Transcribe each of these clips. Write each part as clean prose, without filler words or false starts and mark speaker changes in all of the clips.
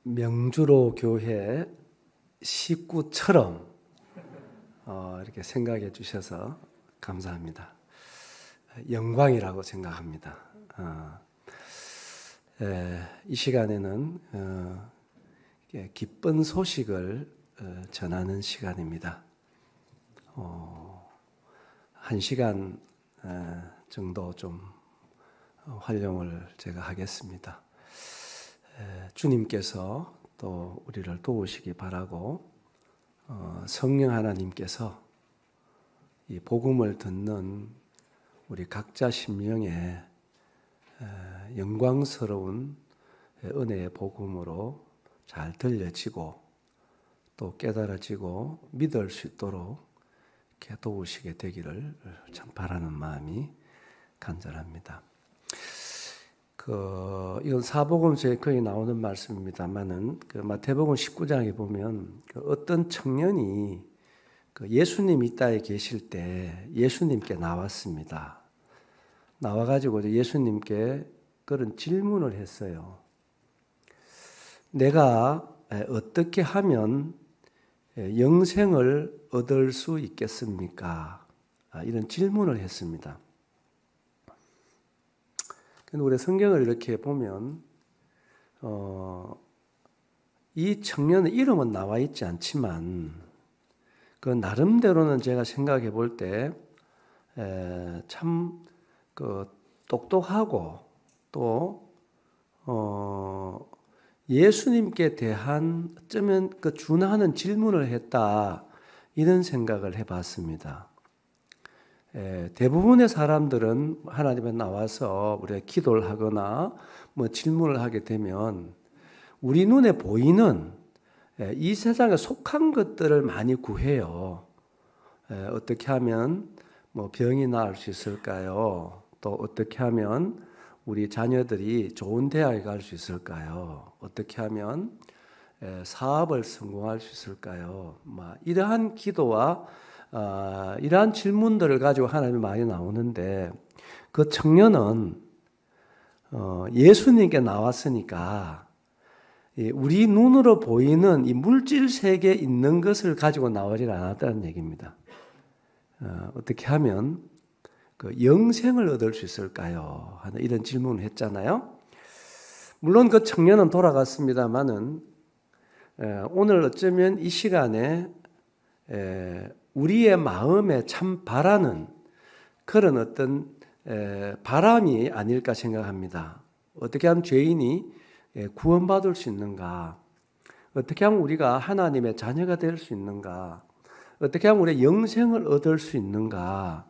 Speaker 1: 명주로 교회 식구처럼 이렇게 생각해 주셔서 감사합니다. 영광이라고 생각합니다. 이 시간에는 기쁜 소식을 전하는 시간입니다. 1시간 정도 좀 활용을 제가 하겠습니다. 주님께서 또 우리를 도우시기 바라고 성령 하나님께서 이 복음을 듣는 우리 각자 심령에 영광스러운 은혜의 복음으로 잘 들려지고 또 깨달아지고 믿을 수 있도록 이렇게 도우시게 되기를 참 바라는 마음이 간절합니다. 이건 사복음서에 거의 나오는 말씀입니다만은 마태복음 19장에 보면 어떤 청년이 예수님 이 땅에 계실 때 예수님께 나왔습니다. 나와가지고 예수님께 그런 질문을 했어요. 내가 어떻게 하면 영생을 얻을 수 있겠습니까? 이런 질문을 했습니다. 우리 성경을 이렇게 보면 이 청년의 이름은 나와 있지 않지만 그 나름대로는 제가 생각해 볼 때 참 똑똑하고 또 예수님께 대한 어쩌면 준하는 질문을 했다 이런 생각을 해봤습니다. 대부분의 사람들은 하나님에 나와서 우리가 기도를 하거나 질문을 하게 되면 우리 눈에 보이는 이 세상에 속한 것들을 많이 구해요. 어떻게 하면 병이 나을 수 있을까요? 또 어떻게 하면 우리 자녀들이 좋은 대학에 갈 수 있을까요? 어떻게 하면 사업을 성공할 수 있을까요? 이러한 기도와 이러한 질문들을 가지고 하나님이 많이 나오는데 그 청년은 예수님께 나왔으니까 우리 눈으로 보이는 이 물질 세계에 있는 것을 가지고 나오질 않았다는 얘기입니다. 어떻게 하면 영생을 얻을 수 있을까요? 하는 이런 질문을 했잖아요. 물론 그 청년은 돌아갔습니다만은 오늘 어쩌면 이 시간에 우리의 마음에 참 바라는 그런 어떤 바람이 아닐까 생각합니다. 어떻게 하면 죄인이 구원받을 수 있는가? 어떻게 하면 우리가 하나님의 자녀가 될 수 있는가? 어떻게 하면 우리의 영생을 얻을 수 있는가?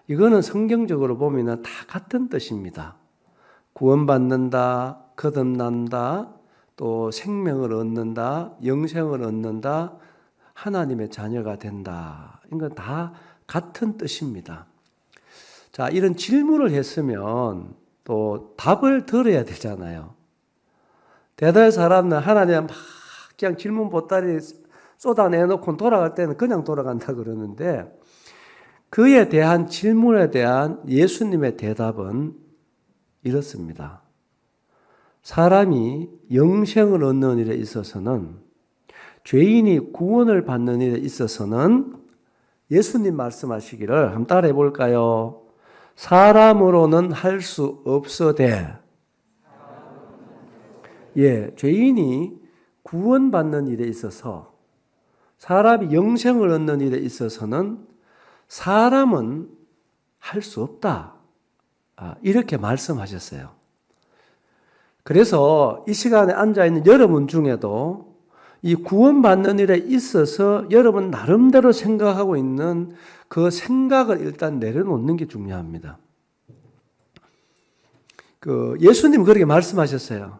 Speaker 1: 이거는 성경적으로 보면 다 같은 뜻입니다. 구원받는다, 거듭난다, 또 생명을 얻는다, 영생을 얻는다, 하나님의 자녀가 된다. 이건 다 같은 뜻입니다. 자, 이런 질문을 했으면 또 답을 들어야 되잖아요. 대다수의 사람은 하나님 막 그냥 질문 보따리 쏟아내놓고 돌아갈 때는 그냥 돌아간다 그러는데 그에 대한 질문에 대한 예수님의 대답은 이렇습니다. 사람이 영생을 얻는 일에 있어서는 죄인이 구원을 받는 일에 있어서는 예수님 말씀하시기를 한번 따라해 볼까요? 사람으로는 할 수 없어되 죄인이 구원받는 일에 있어서 사람이 영생을 얻는 일에 있어서는 사람은 할 수 없다. 이렇게 말씀하셨어요. 그래서 이 시간에 앉아있는 여러분 중에도 이 구원받는 일에 있어서 여러분 나름대로 생각하고 있는 그 생각을 일단 내려놓는 게 중요합니다. 예수님 그렇게 말씀하셨어요.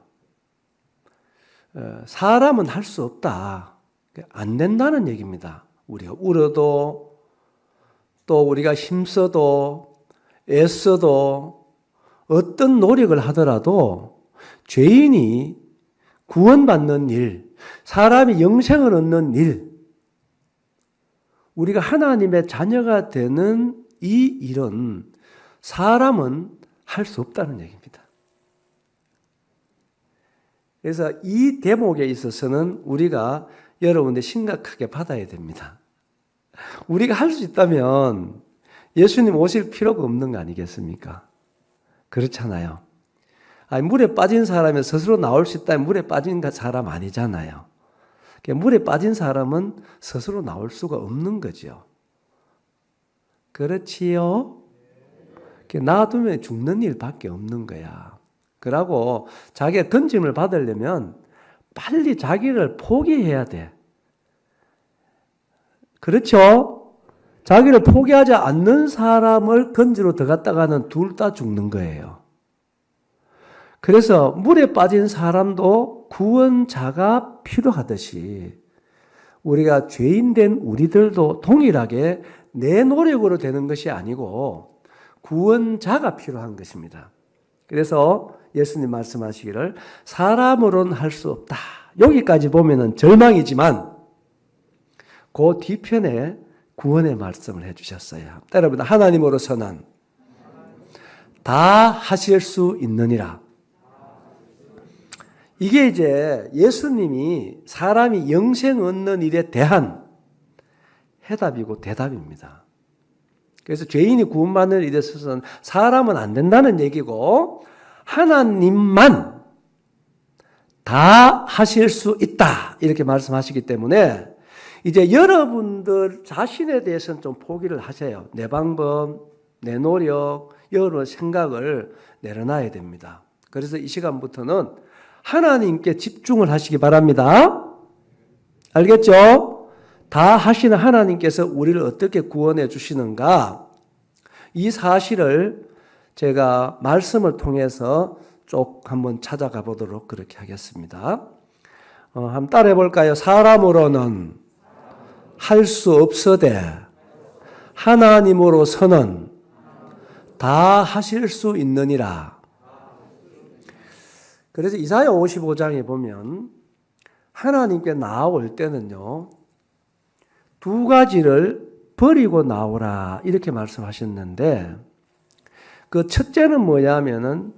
Speaker 1: 사람은 할 수 없다. 안 된다는 얘기입니다. 우리가 울어도 또 우리가 힘써도 애써도 어떤 노력을 하더라도 죄인이 구원받는 일, 사람이 영생을 얻는 일, 우리가 하나님의 자녀가 되는 이 일은 사람은 할 수 없다는 얘기입니다. 그래서 이 대목에 있어서는 우리가 여러분들 심각하게 받아야 됩니다. 우리가 할 수 있다면 예수님 오실 필요가 없는 거 아니겠습니까? 그렇잖아요. 아니, 물에 빠진 사람이 스스로 나올 수 있다면 물에 빠진 사람 아니잖아요. 물에 빠진 사람은 스스로 나올 수가 없는 거죠. 그렇지요? 놔두면 죽는 일밖에 없는 거야. 그러고 자기가 건짐을 받으려면 빨리 자기를 포기해야 돼. 그렇죠? 자기를 포기하지 않는 사람을 건지로 들어갔다가는 둘 다 죽는 거예요. 그래서 물에 빠진 사람도 구원자가 필요하듯이 우리가 죄인된 우리들도 동일하게 내 노력으로 되는 것이 아니고 구원자가 필요한 것입니다. 그래서 예수님 말씀하시기를 사람으로는 할 수 없다. 여기까지 보면은 절망이지만 그 뒤편에 구원의 말씀을 해주셨어요. 여러분, 하나님으로서는 다 하실 수 있느니라. 이게 이제 예수님이 사람이 영생 얻는 일에 대한 해답이고 대답입니다. 그래서 죄인이 구원받는 일에 있어서는 사람은 안 된다는 얘기고 하나님만 다 하실 수 있다 이렇게 말씀하시기 때문에 이제 여러분들 자신에 대해서는 좀 포기를 하세요. 내 방법, 내 노력, 여러 생각을 내려놔야 됩니다. 그래서 이 시간부터는 하나님께 집중을 하시기 바랍니다. 알겠죠? 다 하시는 하나님께서 우리를 어떻게 구원해 주시는가? 이 사실을 제가 말씀을 통해서 쭉 한번 찾아가 보도록 그렇게 하겠습니다. 한번 따라해 볼까요? 사람으로는 할 수 없으되 하나님으로서는 다 하실 수 있느니라. 그래서 이사야 55장에 보면 하나님께 나아올 때는요, 두 가지를 버리고 나오라 이렇게 말씀하셨는데 그 첫째는 뭐냐면은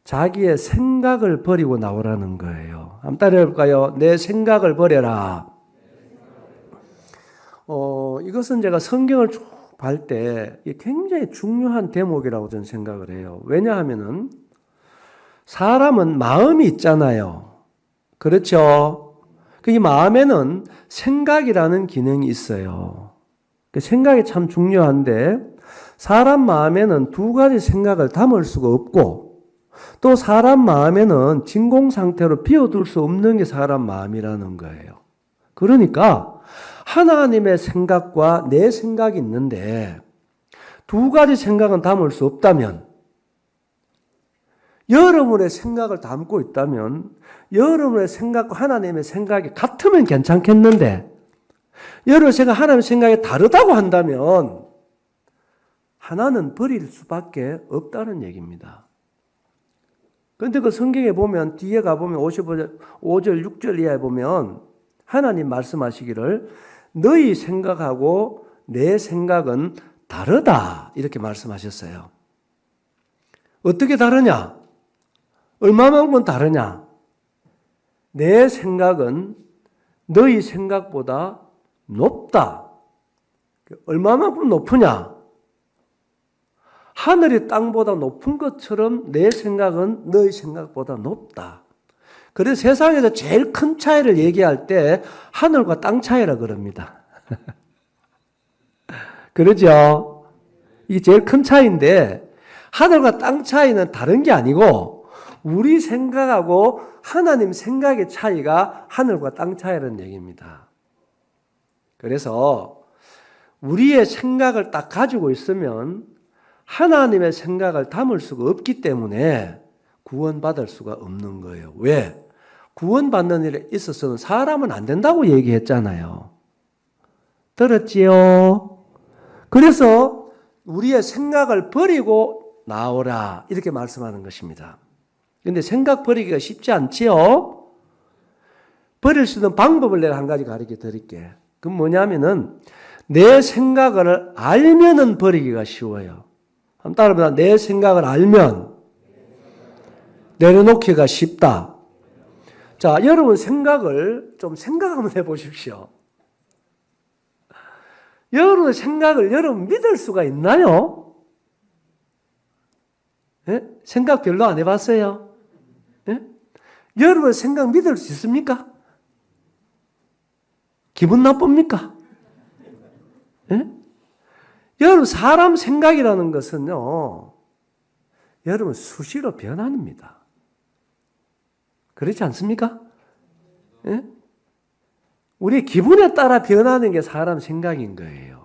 Speaker 1: 자기의 생각을 버리고 나오라는 거예요. 한번 따라해 볼까요? 내 생각을 버려라. 이것은 제가 성경을 쭉 볼 때 굉장히 중요한 대목이라고 저는 생각을 해요. 왜냐하면은 사람은 마음이 있잖아요. 그렇죠? 이 마음에는 생각이라는 기능이 있어요. 생각이 참 중요한데 사람 마음에는 두 가지 생각을 담을 수가 없고 또 사람 마음에는 진공 상태로 비워둘 수 없는 게 사람 마음이라는 거예요. 그러니까 하나님의 생각과 내 생각이 있는데 두 가지 생각은 담을 수 없다면 여러분의 생각을 담고 있다면 여러분의 생각과 하나님의 생각이 같으면 괜찮겠는데 여러분의 생각, 하나님의 생각이 다르다고 한다면 하나는 버릴 수밖에 없다는 얘기입니다. 그런데 그 성경에 보면 뒤에 가보면 55절, 5절, 6절 이하에 보면 하나님 말씀하시기를 너희 생각하고 내 생각은 다르다 이렇게 말씀하셨어요. 어떻게 다르냐? 얼마만큼 다르냐? 내 생각은 너희 생각보다 높다. 얼마만큼 높으냐? 하늘이 땅보다 높은 것처럼 내 생각은 너희 생각보다 높다. 그래서 세상에서 제일 큰 차이를 얘기할 때 하늘과 땅 차이라 그럽니다. 그러죠? 이게 제일 큰 차이인데 하늘과 땅 차이는 다른 게 아니고 우리 생각하고 하나님 생각의 차이가 하늘과 땅 차이라는 얘기입니다. 그래서 우리의 생각을 딱 가지고 있으면 하나님의 생각을 담을 수가 없기 때문에 구원받을 수가 없는 거예요. 왜? 구원받는 일에 있어서는 사람은 안 된다고 얘기했잖아요. 들었지요? 그래서 우리의 생각을 버리고 나오라 이렇게 말씀하는 것입니다. 그런데 생각 버리기가 쉽지 않지요? 버릴 수 있는 방법을 내가 한 가지 가르쳐 드릴게. 그건 뭐냐면은 내 생각을 알면은 버리기가 쉬워요. 한번 따라해보자. 내 생각을 알면 내려놓기가 쉽다. 자, 여러분 생각을 좀 생각 한번 해보십시오. 여러분의 생각을 여러분 믿을 수가 있나요? 예? 생각 별로 안 해봤어요? 예? 여러분 생각 믿을 수 있습니까? 기분 나쁩니까? 예? 여러분 사람 생각이라는 것은요, 여러분 수시로 변합니다. 그렇지 않습니까? 예? 우리 기분에 따라 변하는 게 사람 생각인 거예요.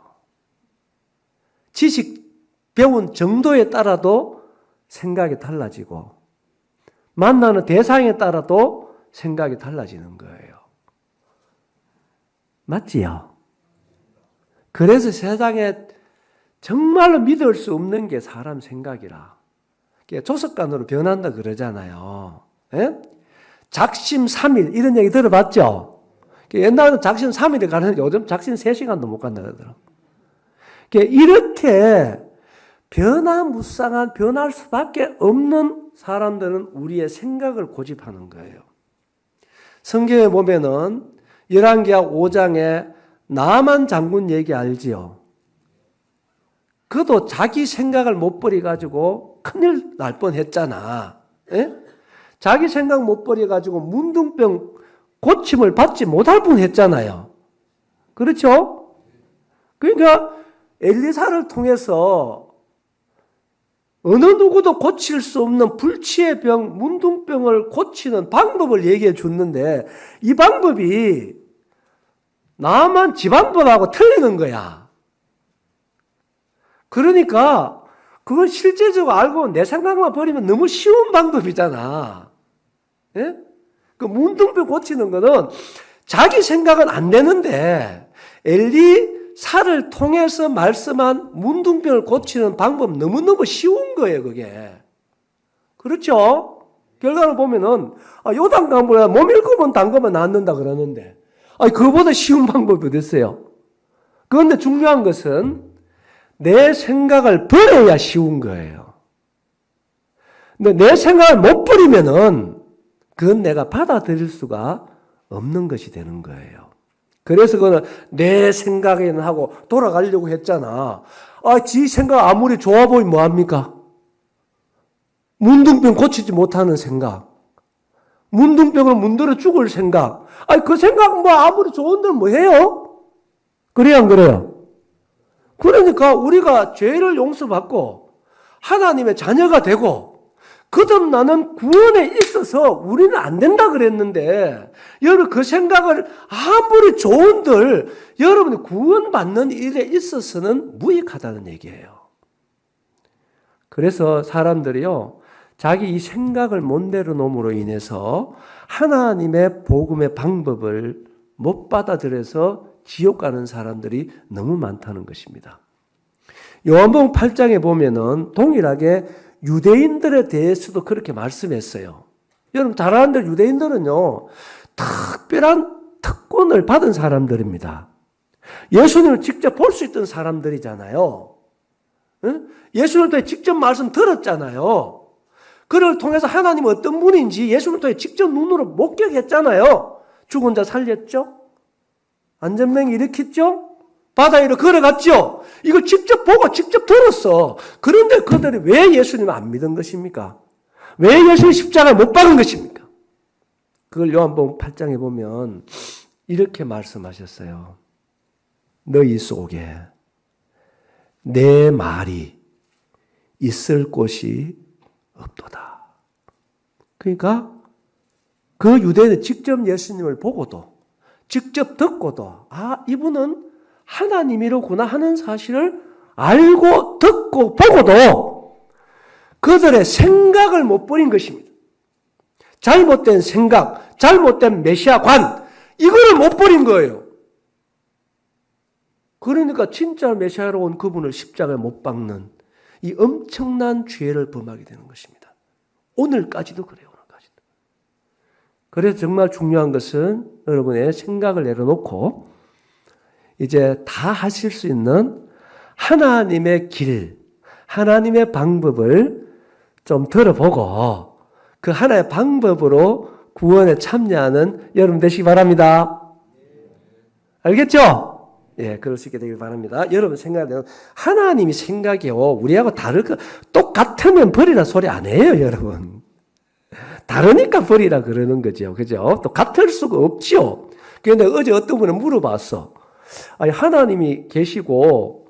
Speaker 1: 지식 배운 정도에 따라도 생각이 달라지고 만나는 대상에 따라도 생각이 달라지는 거예요. 맞지요? 그래서 세상에 정말로 믿을 수 없는 게 사람 생각이라. 조석관으로 변한다 그러잖아요. 예? 작심 3일 이런 얘기 들어봤죠? 옛날에는 작심 3일에 가는데 요즘 작심 3시간도 못 간다 그러더라고요. 이렇게 변화무쌍한 변할 수밖에 없는 사람들은 우리의 생각을 고집하는 거예요. 성경에 보면은 열왕기하 5장에 나만 장군 얘기 알지요? 그도 자기 생각을 못 버려가지고 큰일 날 뻔했잖아. 예? 자기 생각 못 버려가지고 문둥병 고침을 받지 못할 뻔했잖아요. 그렇죠? 그러니까 엘리사를 통해서 어느 누구도 고칠 수 없는 불치의 병, 문둥병을 고치는 방법을 얘기해 줬는데 이 방법이 나만 지 방법하고 틀리는 거야. 그러니까 그건 실제적으로 알고 내 생각만 버리면 너무 쉬운 방법이잖아. 예? 그 문둥병 고치는 거는 자기 생각은 안 되는데 엘리사를 통해서 말씀한 문둥병을 고치는 방법 너무너무 쉬운 거예요, 그게. 그렇죠? 결과를 보면은 요단강물에 몸 7번 담그면 낫는다 그러는데 그거보다 쉬운 방법이 어딨어요? 그런데 중요한 것은 내 생각을 버려야 쉬운 거예요. 근데 내 생각을 못 버리면은 그건 내가 받아들일 수가 없는 것이 되는 거예요. 그래서 그거는 내 생각에는 하고 돌아가려고 했잖아. 지 생각 아무리 좋아 보이면 뭐합니까? 문둥병 고치지 못하는 생각. 문둥병을 문드러 죽을 생각. 그 생각 아무리 좋은들 뭐 해요? 그래요, 안 그래요? 그러니까 우리가 죄를 용서받고 하나님의 자녀가 되고 거듭나는 구원에 있어서 우리는 안 된다 그랬는데 여러분 그 생각을 아무리 좋은들 여러분이 구원받는 일에 있어서는 무익하다는 얘기예요. 그래서 사람들이요 자기 이 생각을 못 내려놓음으로 인해서 하나님의 복음의 방법을 못 받아들여서 지옥 가는 사람들이 너무 많다는 것입니다. 요한복음 8장에 보면은 동일하게 유대인들에 대해서도 그렇게 말씀했어요. 여러분 잘 아는 대로 유대인들은요 특별한 특권을 받은 사람들입니다. 예수님을 직접 볼 수 있던 사람들이잖아요. 예수님을 통해 직접 말씀 들었잖아요. 그를 통해서 하나님은 어떤 분인지 예수님을 통해 직접 눈으로 목격했잖아요. 죽은 자 살렸죠? 안전병 일으켰죠? 바다 위로 걸어갔죠? 이걸 직접 보고 직접 들었어. 그런데 그들이 왜 예수님을 안 믿은 것입니까? 왜 예수님 십자가를 못 박은 것입니까? 그걸 요한복음 8장에 보면 이렇게 말씀하셨어요. 너희 속에 내 말이 있을 곳이 없도다. 그러니까 그 유대인은 직접 예수님을 보고도 직접 듣고도 이분은 하나님이로구나 하는 사실을 알고 듣고 보고도 그들의 생각을 못 버린 것입니다. 잘못된 생각, 잘못된 메시아관 이거를 못 버린 거예요. 그러니까 진짜 메시아로 온 그분을 십자가에 못 박는 이 엄청난 죄를 범하게 되는 것입니다. 오늘까지도 그래요. 오늘까지도. 그래서 정말 중요한 것은 여러분의 생각을 내려놓고 이제 다 하실 수 있는 하나님의 길, 하나님의 방법을 좀 들어보고 그 하나의 방법으로 구원에 참여하는 여러분 되시기 바랍니다. 알겠죠? 예, 그럴 수 있게 되길 바랍니다. 여러분 생각하면 하나님이 생각이요 우리하고 똑같으면 버리라 소리 안 해요, 여러분. 다르니까 버리라 그러는 거죠. 그죠? 또 같을 수가 없죠. 그런데 어제 어떤 분이 물어봤어. 아니, 하나님이 계시고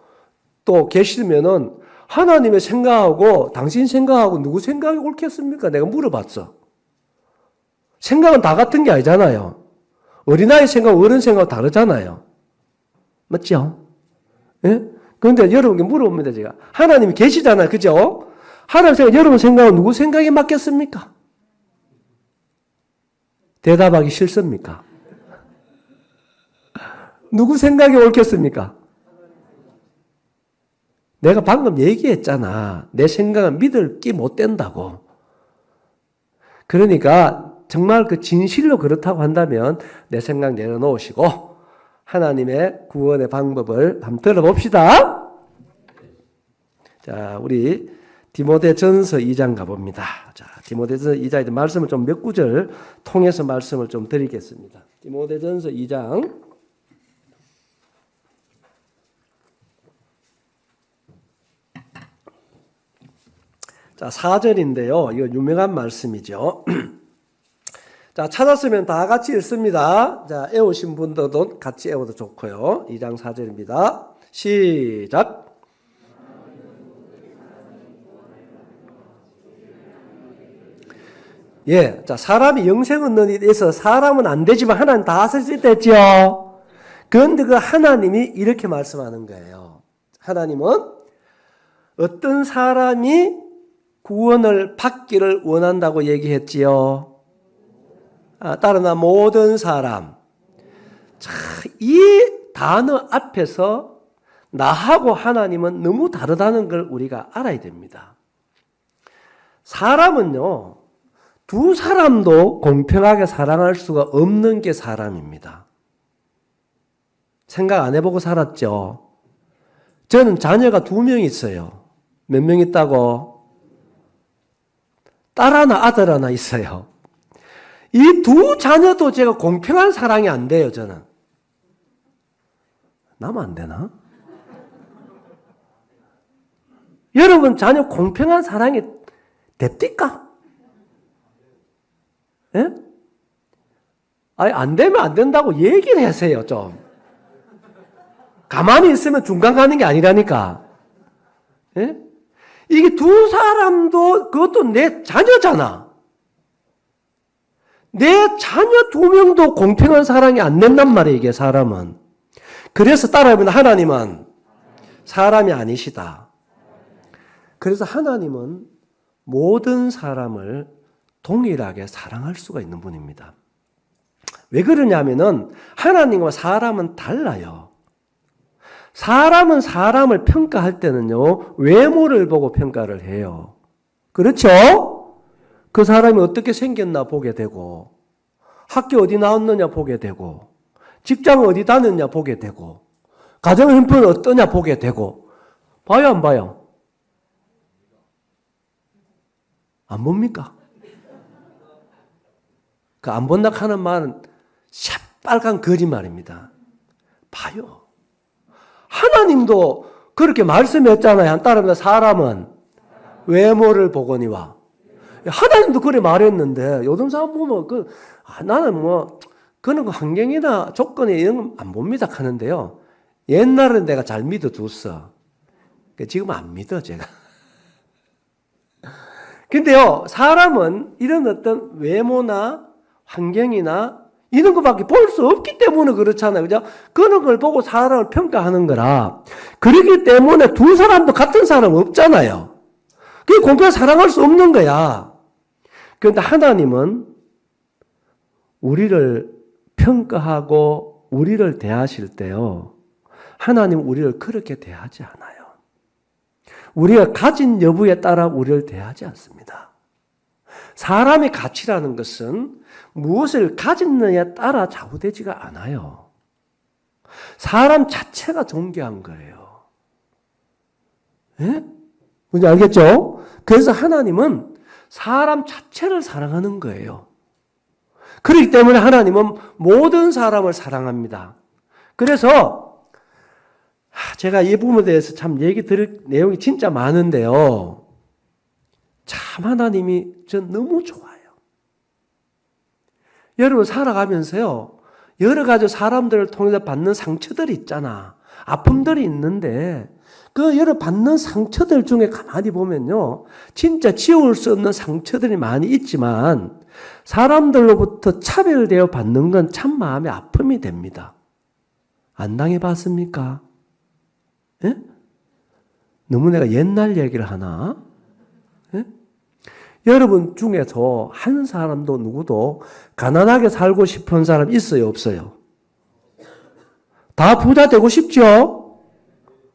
Speaker 1: 또 계시면은 하나님의 생각하고 당신 생각하고 누구 생각이 옳겠습니까? 내가 물어봤어. 생각은 다 같은 게 아니잖아요. 어린아이 생각, 어른 생각 다르잖아요. 맞죠? 예? 그런데 여러분께 물어봅니다, 제가. 하나님이 계시잖아요. 그죠? 하나님 생각, 여러분 생각은 누구 생각에 맞겠습니까? 대답하기 싫습니까? 누구 생각이 옳겠습니까? 내가 방금 얘기했잖아. 내 생각은 믿을 게 못 된다고. 그러니까 정말 그 진실로 그렇다고 한다면 내 생각 내려놓으시고 하나님의 구원의 방법을 한번 들어봅시다. 자, 우리 디모데전서 2장 가봅니다. 자, 디모데전서 2장에 말씀을 좀 몇 구절 통해서 말씀을 좀 드리겠습니다. 디모데전서 2장 자, 4절인데요. 이거 유명한 말씀이죠. 자, 찾았으면 다 같이 읽습니다. 자, 애우신 분들도 같이 애워도 좋고요. 2장 4절입니다. 시작. 예, 자, 사람이 영생 얻는 일에 있어서 사람은 안 되지만 하나님 다 하실 수 있겠죠. 그런데 그 하나님이 이렇게 말씀하는 거예요. 하나님은 어떤 사람이 구원을 받기를 원한다고 얘기했지요. 따르나 모든 사람. 자, 이 단어 앞에서 나하고 하나님은 너무 다르다는 걸 우리가 알아야 됩니다. 사람은요, 두 사람도 공평하게 사랑할 수가 없는 게 사람입니다. 생각 안 해보고 살았죠? 저는 자녀가 2명 있어요. 몇 명 있다고? 딸 하나, 아들 하나 있어요. 이 두 자녀도 제가 공평한 사랑이 안 돼요, 저는. 나면 안 되나? 여러분, 자녀 공평한 사랑이 됩니까? 예? 아니, 안 되면 안 된다고 얘기를 하세요, 좀. 가만히 있으면 중간 가는 게 아니라니까. 예? 이게 두 사람도 그것도 내 자녀잖아. 내 자녀 2명도 공평한 사랑이 안 된단 말이에요, 이게 사람은. 그래서 따라해보면 하나님은 사람이 아니시다. 그래서 하나님은 모든 사람을 동일하게 사랑할 수가 있는 분입니다. 왜 그러냐면은 하나님과 사람은 달라요. 사람은 사람을 평가할 때는요, 외모를 보고 평가를 해요. 그렇죠? 그 사람이 어떻게 생겼나 보게 되고, 학교 어디 나왔느냐 보게 되고, 직장 어디 다녔냐 보게 되고, 가정 형편은 어떠냐 보게 되고, 봐요, 안 봐요? 안 봅니까? 그 안 본다 하는 말은 새빨간 거짓말입니다. 봐요. 하나님도 그렇게 말씀했잖아요. 따라합니다. 사람은 외모를 보거니와. 하나님도 그래 말했는데 요즘 사람 보면 나는 그런 거 환경이나 조건이 이런 건 안 봅니다 하는데요. 옛날은 내가 잘 믿어줬어. 지금 안 믿어 제가. 근데요, 사람은 이런 어떤 외모나 환경이나 이런 것밖에 볼 수 없기 때문에 그렇잖아요. 그죠? 그런 걸 보고 사람을 평가하는 거라. 그렇기 때문에 두 사람도 같은 사람 없잖아요. 그게 공평하게 사랑할 수 없는 거야. 그런데 하나님은 우리를 평가하고 우리를 대하실 때요. 하나님은 우리를 그렇게 대하지 않아요. 우리가 가진 여부에 따라 우리를 대하지 않습니다. 사람의 가치라는 것은 무엇을 가졌느냐에 따라 좌우되지가 않아요. 사람 자체가 존귀한 거예요. 예? 뭔지 알겠죠? 그래서 하나님은 사람 자체를 사랑하는 거예요. 그렇기 때문에 하나님은 모든 사람을 사랑합니다. 그래서 제가 이 부분에 대해서 참 얘기 들을 내용이 진짜 많은데요. 참 하나님이 전 너무 좋아요. 여러분 살아가면서요, 여러 가지 사람들을 통해서 받는 상처들이 있잖아. 아픔들이 있는데 그 여러 받는 상처들 중에 가만히 보면요, 진짜 지울 수 없는 상처들이 많이 있지만 사람들로부터 차별되어 받는 건 참 마음의 아픔이 됩니다. 안 당해봤습니까? 예? 너무 내가 옛날 얘기를 하나? 예? 여러분 중에서 한 사람도 누구도 가난하게 살고 싶은 사람 있어요, 없어요? 다 부자 되고 싶죠?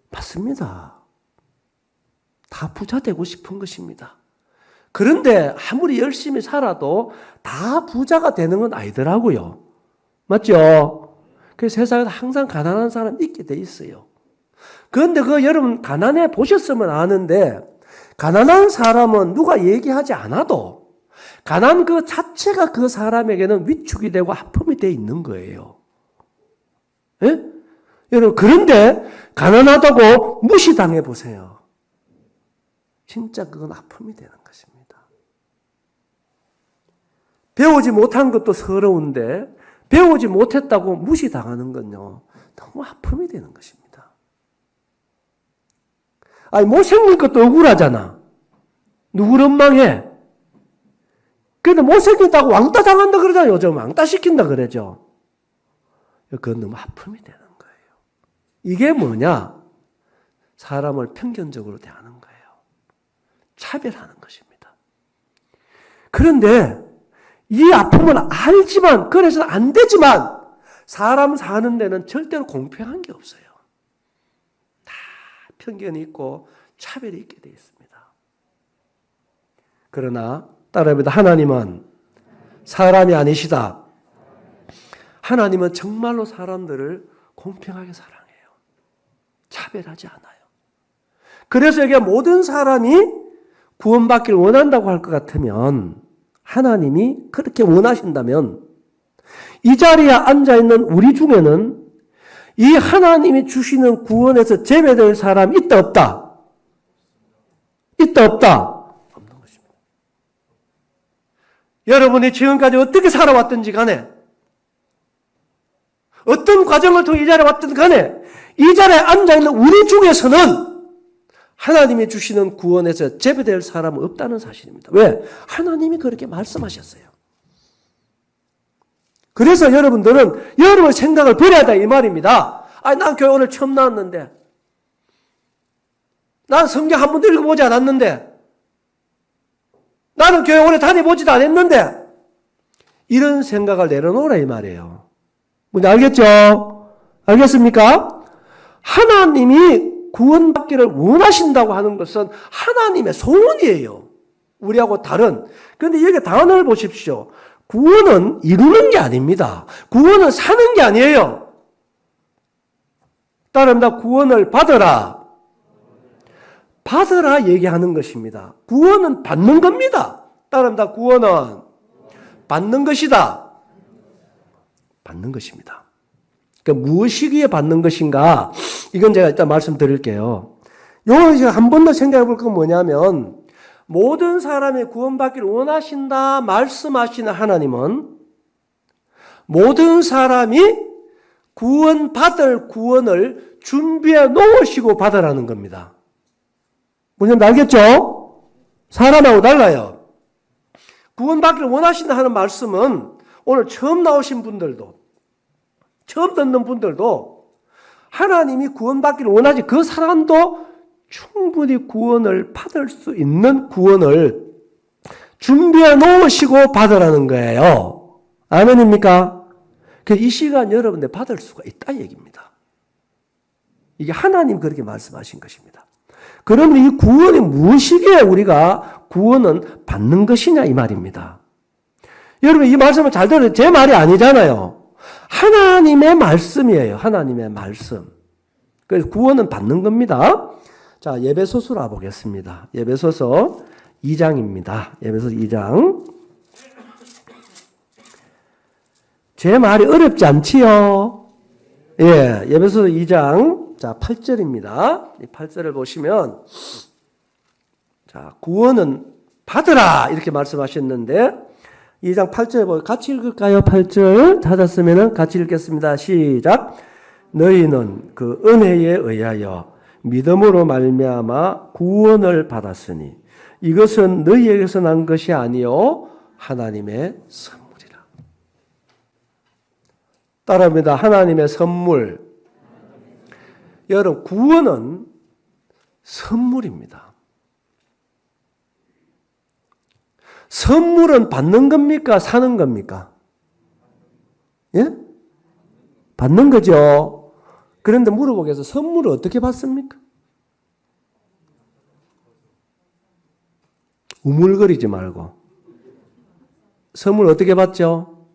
Speaker 1: 맞습니다. 다 부자 되고 싶은 것입니다. 그런데 아무리 열심히 살아도 다 부자가 되는 건 아니더라고요. 맞죠? 그래서 세상에서 항상 가난한 사람 있게 돼 있어요. 그런데 여러분 가난해 보셨으면 아는데, 가난한 사람은 누가 얘기하지 않아도 가난 그 자체가 그 사람에게는 위축이 되고 아픔이 돼 있는 거예요. 예? 여러분, 그런데 가난하다고 무시당해 보세요. 진짜 그건 아픔이 되는 것입니다. 배우지 못한 것도 서러운데 배우지 못했다고 무시당하는 건요, 너무 아픔이 되는 것입니다. 아니, 못생긴 것도 억울하잖아. 누구를 원망해? 근데 못생긴다고 왕따 당한다 그러잖아요. 요즘 왕따 시킨다 그러죠. 그건 너무 아픔이 되는 거예요. 이게 뭐냐? 사람을 편견적으로 대하는 거예요. 차별하는 것입니다. 그런데 이 아픔을 알지만, 그래서는 안 되지만, 사람 사는 데는 절대로 공평한 게 없어요. 다 편견이 있고 차별이 있게 되어 있습니다. 그러나 따라합니다. 하나님은 사람이 아니시다. 하나님은 정말로 사람들을 공평하게 사랑해요. 차별하지 않아요. 그래서 여기 모든 사람이 구원받기를 원한다고 할 것 같으면, 하나님이 그렇게 원하신다면 이 자리에 앉아있는 우리 중에는 이 하나님이 주시는 구원에서 제외될 사람이 있다 없다? 있다 없다? 없는 것입니다. 여러분이 지금까지 어떻게 살아왔든지 간에, 어떤 과정을 통해 이 자리에 왔든 간에, 이 자리에 앉아있는 우리 중에서는 하나님이 주시는 구원에서 제외될 사람은 없다는 사실입니다. 왜? 하나님이 그렇게 말씀하셨어요. 그래서 여러분들은 여러분의 생각을 버려야 한다 이 말입니다. 아니, 난 교회 오늘 처음 나왔는데, 난 성경 한 번도 읽어보지 않았는데, 나는 교회 오래 다녀보지도 않았는데, 이런 생각을 내려놓으라 이 말이에요. 뭔지 알겠죠? 알겠습니까? 하나님이 구원받기를 원하신다고 하는 것은 하나님의 소원이에요. 우리하고 다른. 그런데 여기 단어를 보십시오. 구원은 이루는 게 아닙니다. 구원은 사는 게 아니에요. 따릅니다. 구원을 받으라. 받으라 얘기하는 것입니다. 구원은 받는 겁니다. 따릅니다. 구원은 받는 것이다. 받는 것입니다. 그러니까 무엇이기에 받는 것인가? 이건 제가 일단 말씀드릴게요. 여기서 한 번 더 생각해 볼 건 뭐냐면, 모든 사람이 구원받기를 원하신다 말씀하시는 하나님은 모든 사람이 구원받을 구원을 준비해 놓으시고 받으라는 겁니다. 뭔지 알겠죠? 사람하고 달라요. 구원받기를 원하신다 하는 말씀은 오늘 처음 나오신 분들도, 처음 듣는 분들도 하나님이 구원받기를 원하지, 그 사람도 충분히 구원을 받을 수 있는 구원을 준비해 놓으시고 받으라는 거예요. 아멘입니까? 이 시간 여러분들 받을 수가 있다 얘기입니다. 이게 하나님 그렇게 말씀하신 것입니다. 그러면 이 구원이 무엇이기에 우리가 구원은 받는 것이냐 이 말입니다. 여러분 이 말씀을 잘 들어요. 제 말이 아니잖아요. 하나님의 말씀이에요. 하나님의 말씀. 그래서 구원은 받는 겁니다. 자, 에베소서로 보겠습니다. 에베소서 2장입니다. 에베소서 2장. 제 말이 어렵지 않지요? 예, 에베소서 2장, 자, 8절입니다. 이 8절을 보시면, 자, 구원은 받으라! 이렇게 말씀하셨는데, 2장 8절에 보면 같이 읽을까요? 8절 찾았으면 같이 읽겠습니다. 시작. 너희는 그 은혜에 의하여 믿음으로 말미암아 구원을 받았으니 이것은 너희에게서 난 것이 아니요 하나님의 선물이라. 따라합니다. 하나님의 선물. 여러분, 구원은 선물입니다. 선물은 받는 겁니까? 사는 겁니까? 예? 받는 거죠. 그런데 물어보겠어요. 선물을 어떻게 받습니까? 우물거리지 말고. 선물 어떻게 받죠?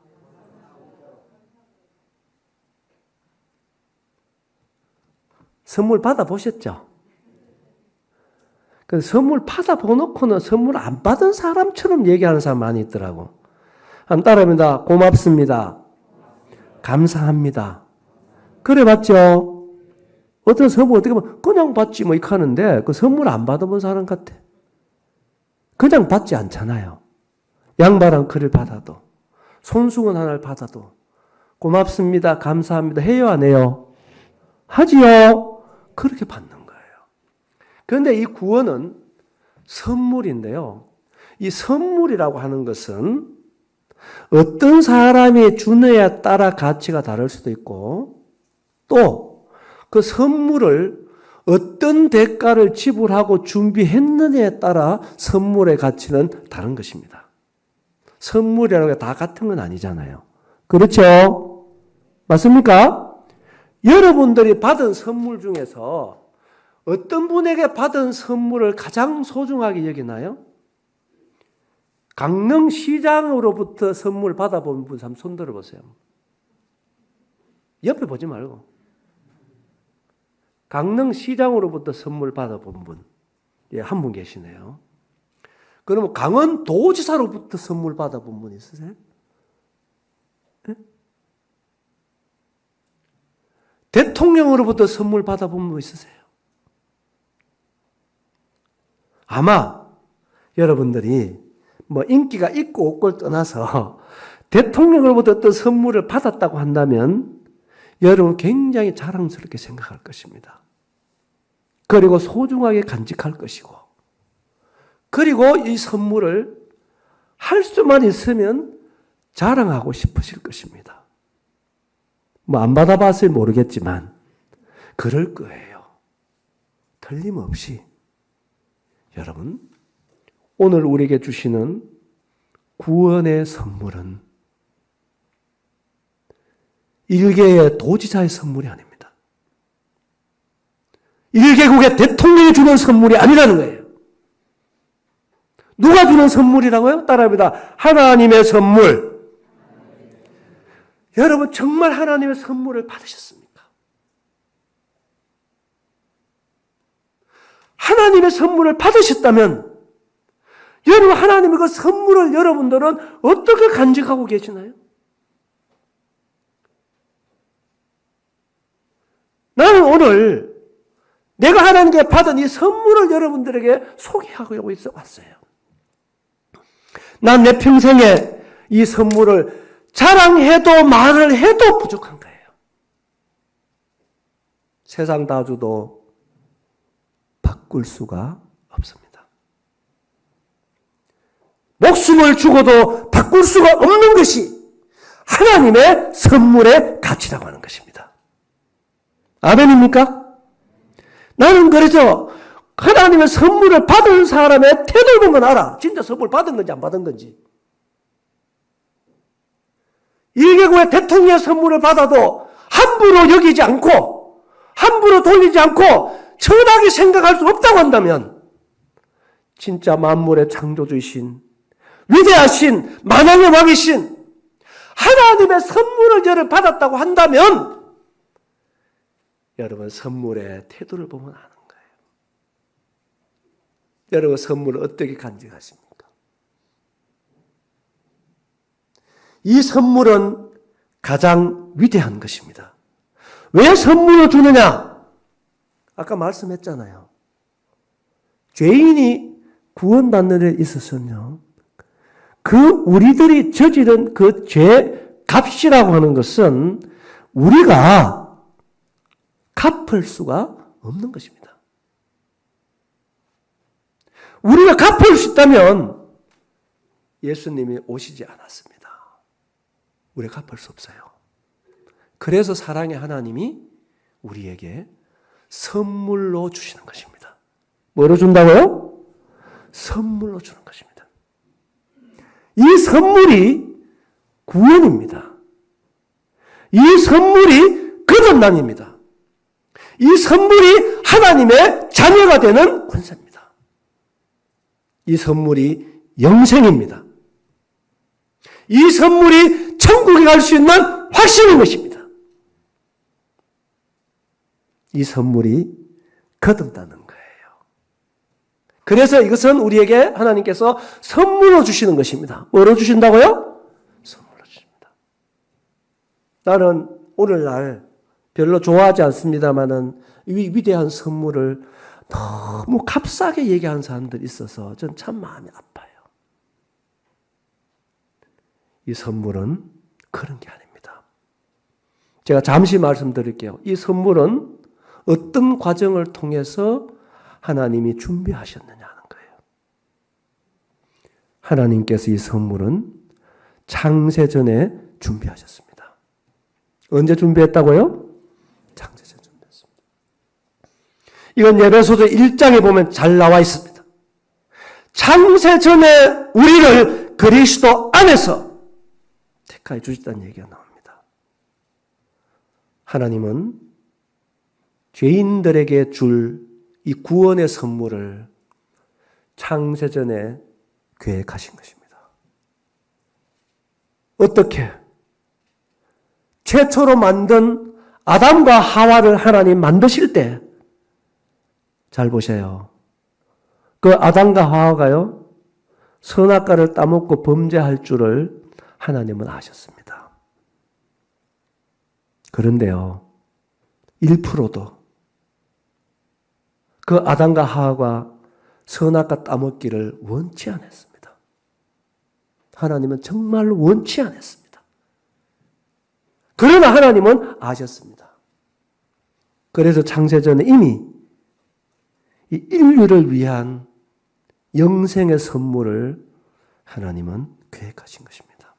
Speaker 1: 선물 받아보셨죠? 그 선물 받아보놓고는 선물 안 받은 사람처럼 얘기하는 사람 많이 있더라고. 한 따라합니다. 고맙습니다. 감사합니다. 그래 봤죠? 어떤 선물 어떻게 보면 그냥 받지 뭐 이렇게 하는데 그 선물 안 받아본 사람 같아. 그냥 받지 않잖아요. 양말 한 컬을 받아도 손수건 하나를 받아도 고맙습니다. 감사합니다. 해요 안 해요? 하지요. 그렇게 받는 거예요. 그런데 이 구원은 선물인데요. 이 선물이라고 하는 것은 어떤 사람이 주느냐에 따라 가치가 다를 수도 있고 또 그 선물을 어떤 대가를 지불하고 준비했느냐에 따라 선물의 가치는 다른 것입니다. 선물이라는 게 다 같은 건 아니잖아요. 그렇죠? 맞습니까? 여러분들이 받은 선물 중에서 어떤 분에게 받은 선물을 가장 소중하게 여기나요? 강릉시장으로부터 선물 받아본 분 한번 손 들어보세요. 옆에 보지 말고. 강릉시장으로부터 선물 받아본 분. 예, 한 분 계시네요. 그러면 강원도지사로부터 선물 받아본 분 있으세요? 예? 대통령으로부터 선물 받아본 분 있으세요? 아마 여러분들이 뭐 인기가 있고 없고를 떠나서 대통령으로부터 어떤 선물을 받았다고 한다면 여러분 굉장히 자랑스럽게 생각할 것입니다. 그리고 소중하게 간직할 것이고 그리고 이 선물을 할 수만 있으면 자랑하고 싶으실 것입니다. 뭐 안 받아봤을 모르겠지만 그럴 거예요. 틀림없이. 여러분, 오늘 우리에게 주시는 구원의 선물은 일개의 도지사의 선물이 아닙니다. 일개국의 대통령이 주는 선물이 아니라는 거예요. 누가 주는 선물이라고요? 따라합니다. 하나님의 선물. 여러분 정말 하나님의 선물을 받으셨습니까? 하나님의 선물을 받으셨다면 여러분 하나님의 그 선물을 여러분들은 어떻게 간직하고 계시나요? 나는 오늘 내가 하나님께 받은 이 선물을 여러분들에게 소개하고 왔어요. 난 내 평생에 이 선물을 자랑해도 말을 해도 부족한 거예요. 세상 다 줘도 바꿀 수가 없습니다. 목숨을 주고도 바꿀 수가 없는 것이 하나님의 선물의 가치라고 하는 것입니다. 아멘입니까? 나는 그래서 하나님의 선물을 받은 사람의 태도를 보면 알아. 진짜 선물 받은 건지 안 받은 건지. 일개국의 대통령의 선물을 받아도 함부로 여기지 않고 함부로 돌리지 않고 천하게 생각할 수 없다고 한다면 진짜 만물의 창조주이신 위대하신 만왕의 왕이신 하나님의 선물을 여러분 받았다고 한다면 여러분 선물의 태도를 보면 아는 거예요. 여러분 선물을 어떻게 간직하십니까? 이 선물은 가장 위대한 것입니다. 왜 선물을 주느냐? 아까 말씀했잖아요. 죄인이 구원받는 데 있어서는요, 그 우리들이 저지른 그 죄 값이라고 하는 것은 우리가 갚을 수가 없는 것입니다. 우리가 갚을 수 있다면 예수님이 오시지 않았습니다. 우리가 갚을 수 없어요. 그래서 사랑의 하나님이 우리에게 선물로 주시는 것입니다. 뭐로 준다고요? 선물로 주는 것입니다. 이 선물이 구원입니다. 이 선물이 거듭남입니다. 이 선물이 하나님의 자녀가 되는 권세입니다. 이 선물이 영생입니다. 이 선물이 천국에 갈 수 있는 확신인 것입니다. 이 선물이 거듭나는 거예요. 그래서 이것은 우리에게 하나님께서 선물로 주시는 것입니다. 뭐로 주신다고요? 선물로 주십니다. 나는 오늘날 별로 좋아하지 않습니다만은 이 위대한 선물을 너무 값싸게 얘기하는 사람들이 있어서 전 참 마음이 아파요. 이 선물은 그런 게 아닙니다. 제가 잠시 말씀드릴게요. 이 선물은 어떤 과정을 통해서 하나님이 준비하셨느냐 하는 거예요. 하나님께서 이 선물은 창세전에 준비하셨습니다. 언제 준비했다고요? 창세전 준비했습니다. 이건 예배소서 1장에 보면 잘 나와 있습니다. 창세전에 우리를 그리스도 안에서 택하여 주셨다는 얘기가 나옵니다. 하나님은 죄인들에게 줄 이 구원의 선물을 창세전에 계획하신 것입니다. 어떻게? 최초로 만든 아담과 하와를 하나님 만드실 때, 잘 보세요. 그 아담과 하와가요, 선악과를 따먹고 범죄할 줄을 하나님은 아셨습니다. 그런데요, 1%도 그 아담과 하와가 선악과 따먹기를 원치 않았습니다. 하나님은 정말로 원치 않았습니다. 그러나 하나님은 아셨습니다. 그래서 창세전에 이미 이 인류를 위한 영생의 선물을 하나님은 계획하신 것입니다.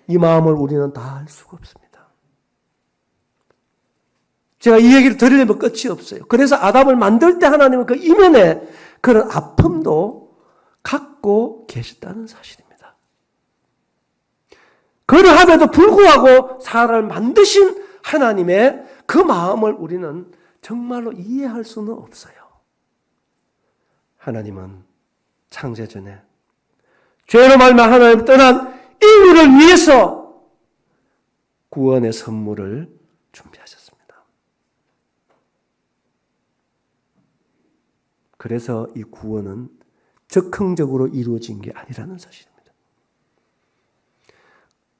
Speaker 1: 이 마음을 우리는 다 알 수가 없습니다. 제가 이 얘기를 들으려면 끝이 없어요. 그래서 아담을 만들 때 하나님은 그 이면에 그런 아픔도 갖고 계셨다는 사실입니다. 그러함에도 불구하고 사람을 만드신 하나님의 그 마음을 우리는 정말로 이해할 수는 없어요. 하나님은 창세전에 죄로 말미암아 하나님을 떠난 인류를 위해서 구원의 선물을 준비하셨습니다. 그래서 이 구원은 즉흥적으로 이루어진 게 아니라는 사실입니다.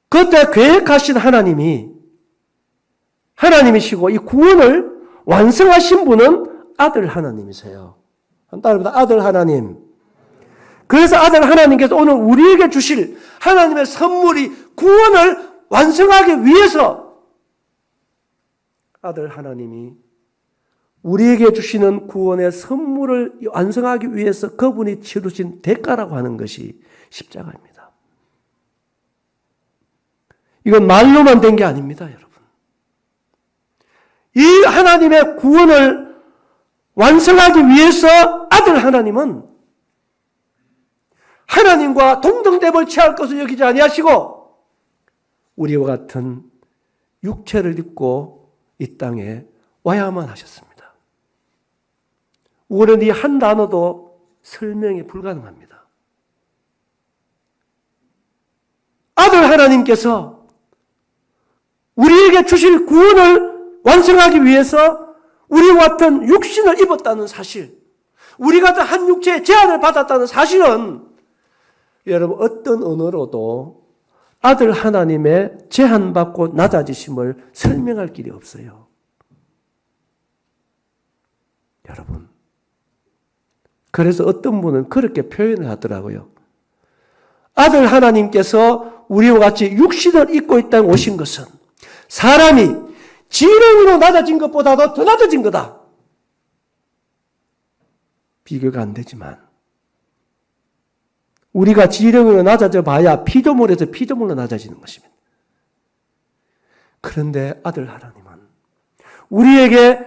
Speaker 1: 그때 계획하신 하나님이시고 이 구원을 완성하신 분은 아들 하나님이세요. 따라합니다. 아들 하나님. 그래서 아들 하나님께서 오늘 우리에게 주실 하나님의 선물이 구원을 완성하기 위해서 아들 하나님이 우리에게 주시는 구원의 선물을 완성하기 위해서 그분이 치르신 대가라고 하는 것이 십자가입니다. 이건 말로만 된 게 아닙니다, 여러분. 이 하나님의 구원을 완성하기 위해서 아들 하나님은 하나님과 동등됨을 취할 것을 여기지 아니하시고 우리와 같은 육체를 입고 이 땅에 와야만 하셨습니다. 우리는 이 한 단어도 설명이 불가능합니다. 아들 하나님께서 우리에게 주실 구원을 완성하기 위해서 우리와 같은 육신을 입었다는 사실, 우리 같은 한 육체의 제한을 받았다는 사실은 여러분 어떤 언어로도 아들 하나님의 제한받고 낮아지심을 설명할 길이 없어요. 여러분. 그래서 어떤 분은 그렇게 표현을 하더라고요. 아들 하나님께서 우리와 같이 육신을 입고 이 땅에 오신 것은 사람이 지렁이로 낮아진 것보다도 더 낮아진 거다. 비교가 안 되지만 우리가 지렁이로 낮아져 봐야 피조물에서 피조물로 낮아지는 것입니다. 그런데 아들 하나님은 우리에게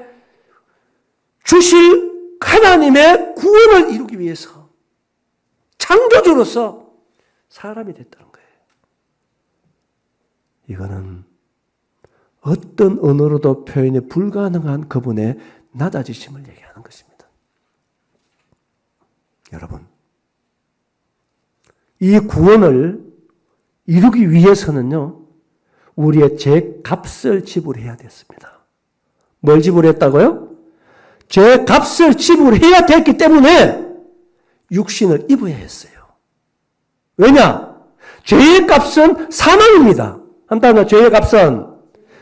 Speaker 1: 주실 하나님의 구원을 이루기 위해서 창조주로서 사람이 됐다는 거예요. 이거는 어떤 언어로도 표현이 불가능한 그분의 낮아지심을 얘기하는 것입니다. 여러분, 이 구원을 이루기 위해서는요, 우리의 죄값을 지불해야 됐습니다. 뭘 지불했다고요? 죄값을 지불해야 됐기 때문에 육신을 입어야 했어요. 왜냐? 죄의 값은 사망입니다. 한다면 죄의 값은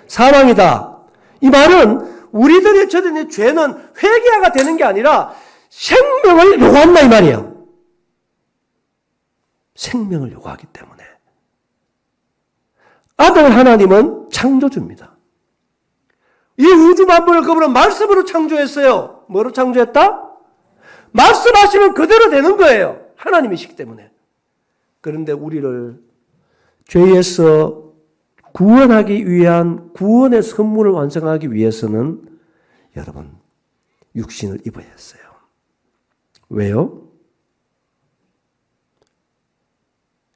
Speaker 1: 사망이다. 이 말은 우리들이 저지른 죄는 회개가 되는 게 아니라 생명을 요구한다 이 말이에요. 생명을 요구하기 때문에. 아들 하나님은 창조주입니다. 이 우주 만물을 그분은 말씀으로 창조했어요. 뭐로 창조했다? 말씀하시면 그대로 되는 거예요. 하나님이시기 때문에. 그런데 우리를 죄에서 구원하기 위한 구원의 선물을 완성하기 위해서는 여러분 육신을 입어야 했어요. 왜요?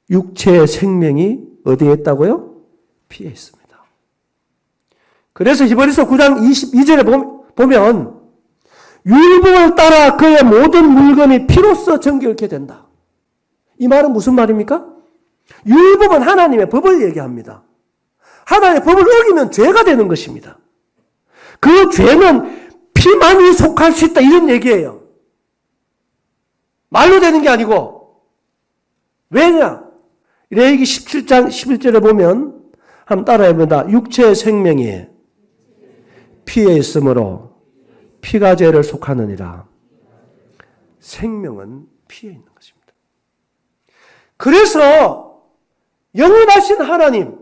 Speaker 1: 육체의 생명이 어디에 있다고요? 피에 있습니다. 그래서 히브리서 9장 22절에 보면 율법을 따라 그의 모든 물건이 피로써 정결케 된다. 이 말은 무슨 말입니까? 율법은 하나님의 법을 얘기합니다. 하나님의 법을 어기면 죄가 되는 것입니다. 그 죄는 피만이 속할 수 있다 이런 얘기예요. 말로 되는 게 아니고. 왜냐? 레위기 17장 11절에 보면 한번 따라해봅니다. 육체의 생명이 피에 있으므로 피가 죄를 속하느니라. 생명은 피에 있는 것입니다. 그래서 영원하신 하나님,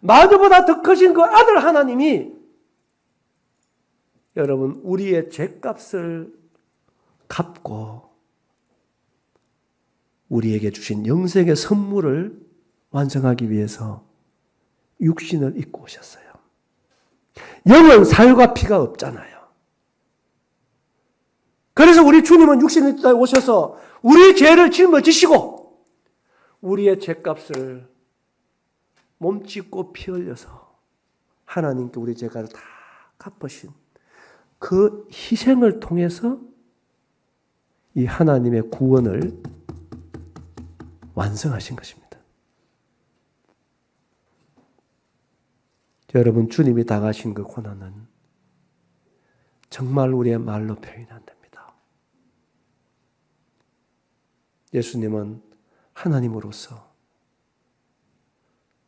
Speaker 1: 마주보다 더 크신 그 아들 하나님이 여러분 우리의 죄값을 갚고 우리에게 주신 영생의 선물을 완성하기 위해서 육신을 입고 오셨어요. 영은 살과 피가 없잖아요. 그래서 우리 주님은 육신을 입고 오셔서 우리의 죄를 짊어지시고 우리의 죄값을 몸짓고 피 흘려서 하나님께 우리 죄를 다 갚으신 그 희생을 통해서 이 하나님의 구원을 완성하신 것입니다. 여러분, 주님이 당하신 그 고난은 정말 우리의 말로 표현이 안 됩니다. 예수님은 하나님으로서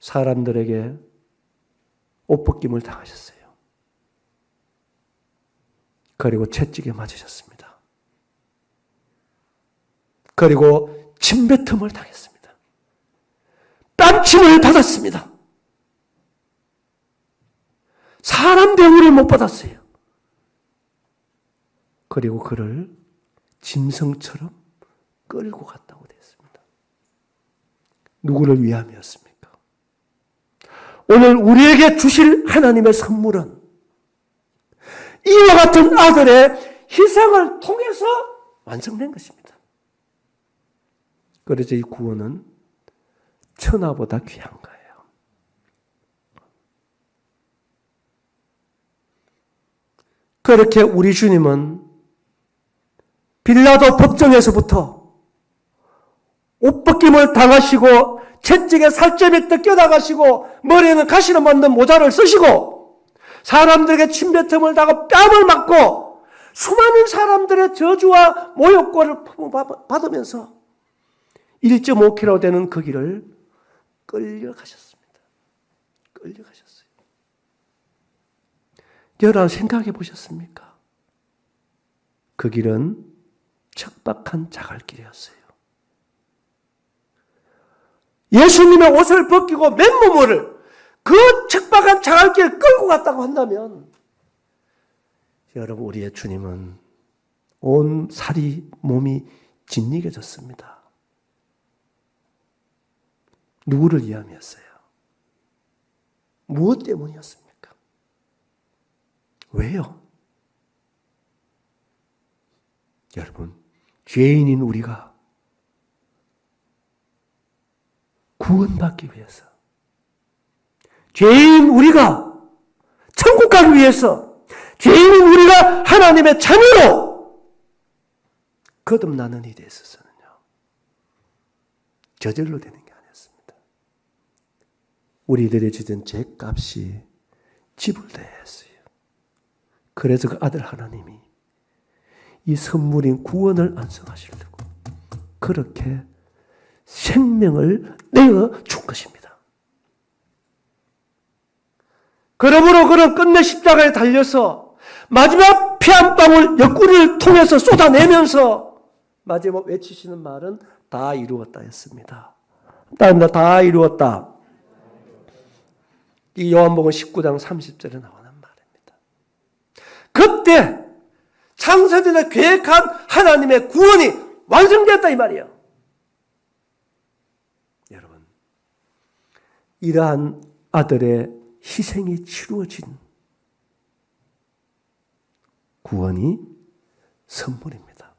Speaker 1: 사람들에게 옷벗김을 당하셨어요. 그리고 채찍에 맞으셨습니다. 그리고 침뱉음을 당했습니다. 뺨침을 받았습니다. 사람 대우를 못 받았어요. 그리고 그를 짐승처럼 끌고 갔다고 되었습니다. 누구를 위함이었습니까? 오늘 우리에게 주실 하나님의 선물은 이와 같은 아들의 희생을 통해서 완성된 것입니다. 그래서 이 구원은 천하보다 귀한 거예요. 그렇게 우리 주님은 빌라도 법정에서부터 옷벗김을 당하시고 채찍에 살점이 뜯겨나가시고 머리에는 가시로 만든 모자를 쓰시고 사람들에게 침뱉음을 당하고 뺨을 맞고 수많은 사람들의 저주와 모욕과를 받으면서 1.5km 되는 그 길을 끌려가셨습니다. 끌려가셨어요. 여러분 생각해 보셨습니까? 그 길은 척박한 자갈길이었어요. 예수님의 옷을 벗기고 맨몸을 그 척박한 자갈길을 끌고 갔다고 한다면 여러분 우리의 주님은 온 살이 몸이 짓이겨졌습니다. 누구를 위함이었어요? 무엇 때문이었습니까? 왜요? 여러분, 죄인인 우리가 구원받기 위해서, 죄인 우리가 천국 가기 위해서, 죄인인 우리가 하나님의 자녀로 거듭나는 일에 있어서는요, 저절로 되는 게 아니었습니다. 우리들의 지은 죄값이 지불돼야 했어요. 그래서 그 아들 하나님이 이 선물인 구원을 완성하시려고 그렇게 생명을 내어 준 것입니다. 그러므로 그는 끝내 십자가에 달려서 마지막 피 한 방울 옆구리를 통해서 쏟아내면서 마지막 외치시는 말은 다 이루었다 했습니다. 다 이루었다. 이 요한복음 19장 30절에 나오는 말입니다. 그때 창세전에 계획한 하나님의 구원이 완성됐다 이 말이에요. 여러분, 이러한 아들의 희생이 치루어진 구원이 선물입니다.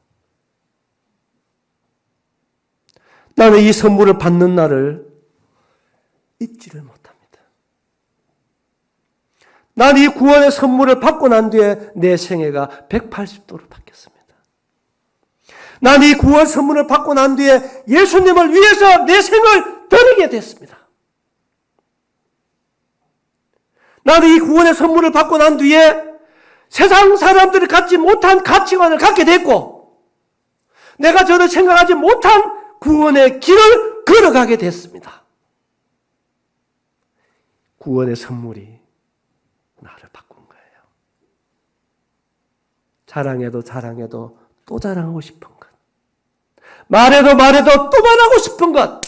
Speaker 1: 나는 이 선물을 받는 날을 잊지를 못합니다. 난 이 구원의 선물을 받고 난 뒤에 내 생애가 180도로 바뀌었습니다. 난 이 구원 선물을 받고 난 뒤에 예수님을 위해서 내 생을 드리게 됐습니다. 나는 이 구원의 선물을 받고 난 뒤에 세상 사람들이 갖지 못한 가치관을 갖게 됐고 내가 전혀 생각하지 못한 구원의 길을 걸어가게 됐습니다. 구원의 선물이 나를 바꾼 거예요. 자랑해도 또 자랑하고 싶은 것. 말해도 또 말하고 싶은 것.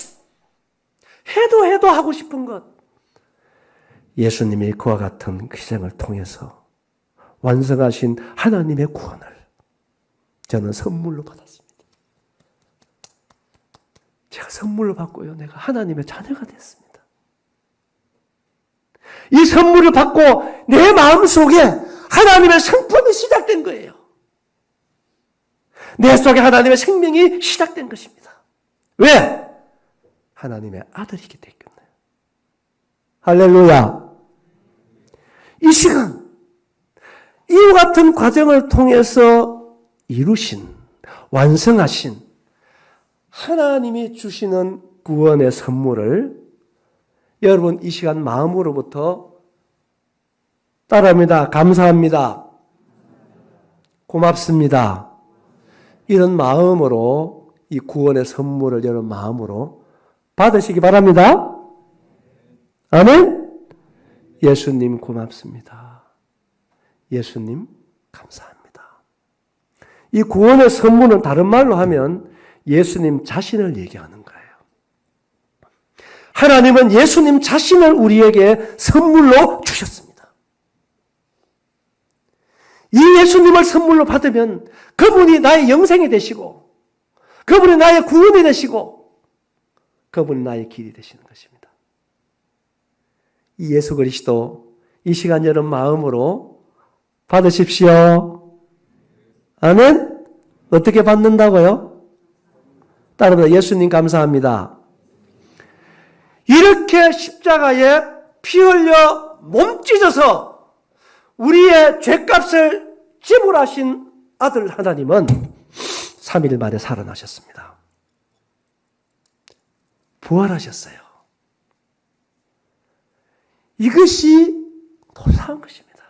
Speaker 1: 해도 하고 싶은 것. 예수님이 그와 같은 희생을 통해서 완성하신 하나님의 구원을 저는 선물로 받았습니다. 제가 선물로 받고요. 내가 하나님의 자녀가 됐습니다. 이 선물을 받고 내 마음속에 하나님의 성품이 시작된 거예요. 내 속에 하나님의 생명이 시작된 것입니다. 왜? 하나님의 아들이기 때문에. 할렐루야. 이 시간 이와 같은 과정을 통해서 이루신, 완성하신 하나님이 주시는 구원의 선물을 여러분 이 시간 마음으로부터 따라합니다. 감사합니다. 고맙습니다. 이런 마음으로 이 구원의 선물을 여러분 마음으로 받으시기 바랍니다. 아멘. 예수님 고맙습니다. 예수님 감사합니다. 이 구원의 선물은 다른 말로 하면 예수님 자신을 얘기하는 거예요. 하나님은 예수님 자신을 우리에게 선물로 주셨습니다. 이 예수님을 선물로 받으면 그분이 나의 영생이 되시고 그분이 나의 구원이 되시고 그분이 나의 길이 되시는 것입니다. 이 예수 그리스도 이 시간 여러분 마음으로 받으십시오. 아멘? 어떻게 받는다고요? 따라합니다. 예수님 감사합니다. 이렇게 십자가에 피 흘려 몸 찢어서 우리의 죄값을 지불하신 아들 하나님은 3일 만에 살아나셨습니다. 부활하셨어요. 이것이 놀라운 것입니다.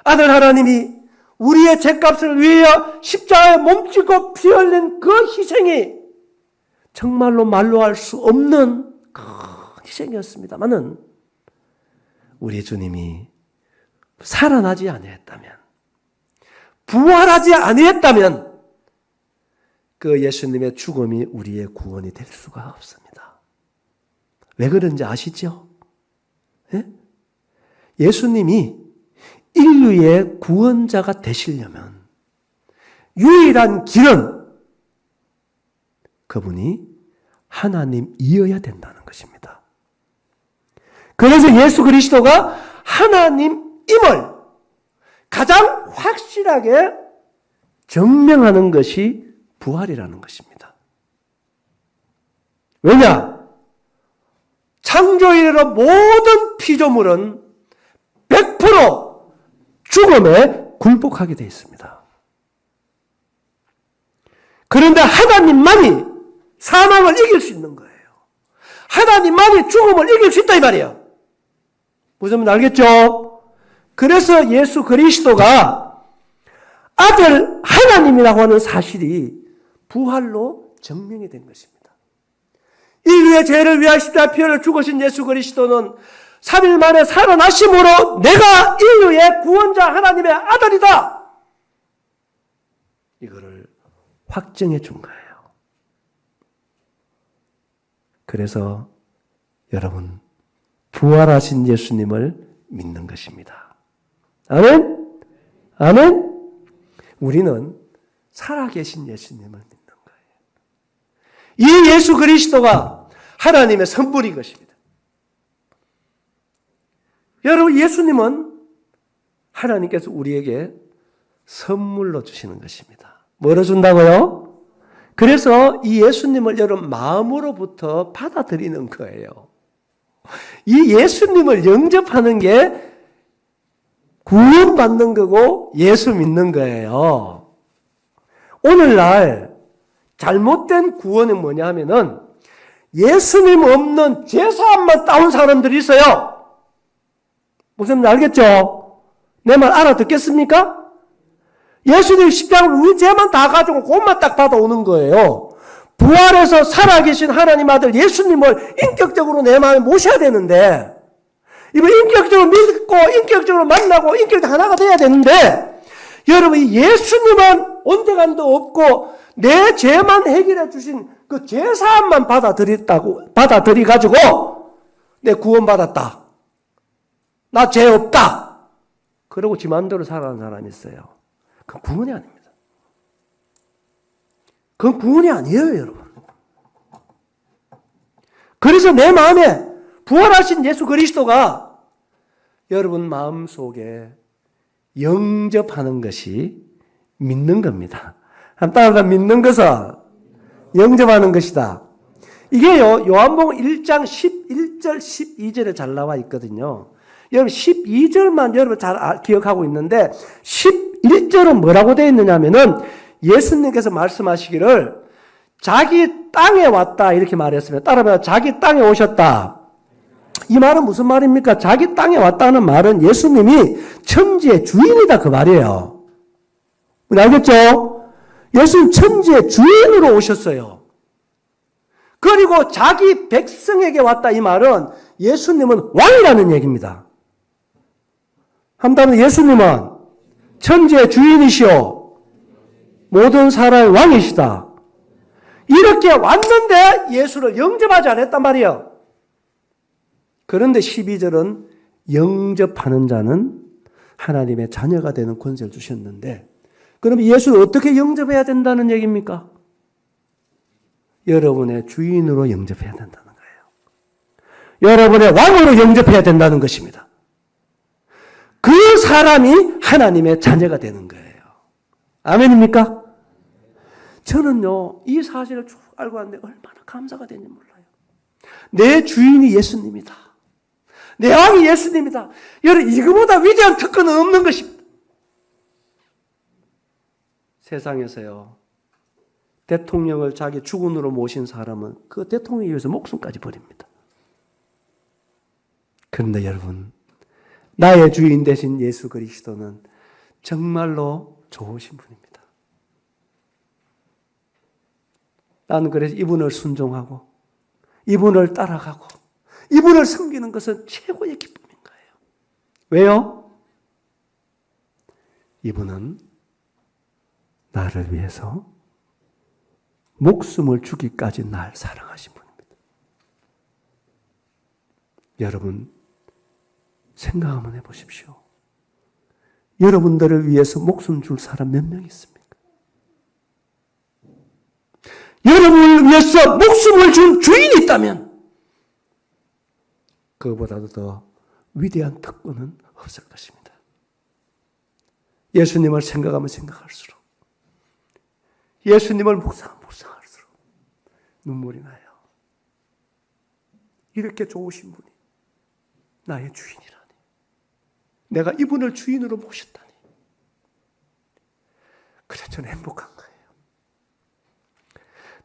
Speaker 1: 아들 하나님이 우리의 죄값을 위하여 십자가에 몸짓고 피 흘린 그 희생이 정말로 말로 할 수 없는 큰 희생이었습니다마는 우리 주님이 살아나지 아니했다면, 부활하지 아니했다면 그 예수님의 죽음이 우리의 구원이 될 수가 없습니다. 왜 그런지 아시죠? 예? 예수님이 인류의 구원자가 되시려면 유일한 길은 그분이 하나님이어야 된다는 것입니다. 그래서 예수 그리스도가 하나님임을 가장 확실하게 증명하는 것이 부활이라는 것입니다. 왜냐? 창조 이래로 모든 피조물은 100% 죽음에 굴복하게 되어 있습니다. 그런데 하나님만이 사망을 이길 수 있는 거예요. 하나님만이 죽음을 이길 수 있다 이 말이에요. 무슨 말인지 알겠죠? 그래서 예수 그리스도가 아들 하나님이라고 하는 사실이 부활로 증명이 된 것입니다. 인류의 죄를 위하여 십자가 피를 죽으신 예수 그리스도는 3일 만에 살아나심으로 내가 인류의 구원자 하나님의 아들이다. 이거를 확증해 준 거예요. 그래서 여러분, 부활하신 예수님을 믿는 것입니다. 아멘? 아멘? 우리는 살아계신 예수님을 믿는 거예요. 이 예수 그리스도가 하나님의 선물인 것입니다. 여러분, 예수님은 하나님께서 우리에게 선물로 주시는 것입니다. 뭐로 준다고요? 그래서 이 예수님을 여러분 마음으로부터 받아들이는 거예요. 이 예수님을 영접하는 게 구원받는 거고 예수 믿는 거예요. 오늘날 잘못된 구원은 뭐냐 하면은 예수님 없는 제사함만 따온 사람들이 있어요. 무슨 말 알겠죠? 내 말 알아듣겠습니까? 예수님 십자가를 우리 죄만 다 가지고 그것만 딱 받아오는 거예요. 부활해서 살아계신 하나님 아들 예수님을 인격적으로 내 마음에 모셔야 되는데, 이걸 인격적으로 믿고 인격적으로 만나고 인격적으로 하나가 돼야 되는데, 여러분 이 예수님은 언제간도 없고 내 죄만 해결해 주신 그 죄사함만 받아들여가지고 내 구원받았다, 나 죄 없다, 그러고 지 마음대로 살아가는 사람이 있어요. 그건 구원이 아닙니다. 그건 구원이 아니에요, 여러분. 그래서 내 마음에 부활하신 예수 그리스도가 여러분 마음속에 영접하는 것이 믿는 겁니다. 한 따라서 믿는 것은 영접하는 것이다. 이게요, 요한복음 1장 11절 12절에 잘 나와 있거든요. 여러분 12절만 여러분 잘 기억하고 있는데 11절은 뭐라고 되어 있느냐면은 예수님께서 말씀하시기를 자기 땅에 왔다 이렇게 말했습니다. 따라서 자기 땅에 오셨다. 이 말은 무슨 말입니까? 자기 땅에 왔다는 말은 예수님이 천지의 주인이다 그 말이에요. 알겠죠? 예수님 천지의 주인으로 오셨어요. 그리고 자기 백성에게 왔다 이 말은 예수님은 왕이라는 얘기입니다. 한다면 예수님은 천지의 주인이시오 모든 사람의 왕이시다. 이렇게 왔는데 예수를 영접하지 않았단 말이에요. 그런데 12절은 영접하는 자는 하나님의 자녀가 되는 권세를 주셨는데, 그럼 예수를 어떻게 영접해야 된다는 얘기입니까? 여러분의 주인으로 영접해야 된다는 거예요. 여러분의 왕으로 영접해야 된다는 것입니다. 그 사람이 하나님의 자녀가 되는 거예요. 아멘입니까? 저는요, 이 사실을 쭉 알고 왔는데 얼마나 감사가 되는지 몰라요. 내 주인이 예수님이다. 내 왕이 예수님이다. 여러분, 이거보다 위대한 특권은 없는 것입니다. 세상에서요, 대통령을 자기 주군으로 모신 사람은 그 대통령에 위해서 목숨까지 버립니다. 그런데 여러분, 나의 주인 되신 예수 그리스도는 정말로 좋으신 분입니다. 나는 그래서 이분을 순종하고 이분을 따라가고 이분을 섬기는 것은 최고의 기쁨인 거예요. 왜요? 이분은 나를 위해서 목숨을 주기까지 날 사랑하신 분입니다. 여러분 생각 한번 해보십시오. 여러분들을 위해서 목숨 줄 사람 몇 명 있습니까? 여러분을 위해서 목숨을 준 주인이 있다면 그거보다도 더 위대한 특권은 없을 것입니다. 예수님을 생각하면 생각할수록 예수님을 묵상할수록 눈물이 나요. 이렇게 좋으신 분이 나의 주인이라니. 내가 이분을 주인으로 모셨다니. 그래서 저는 행복한 거예요.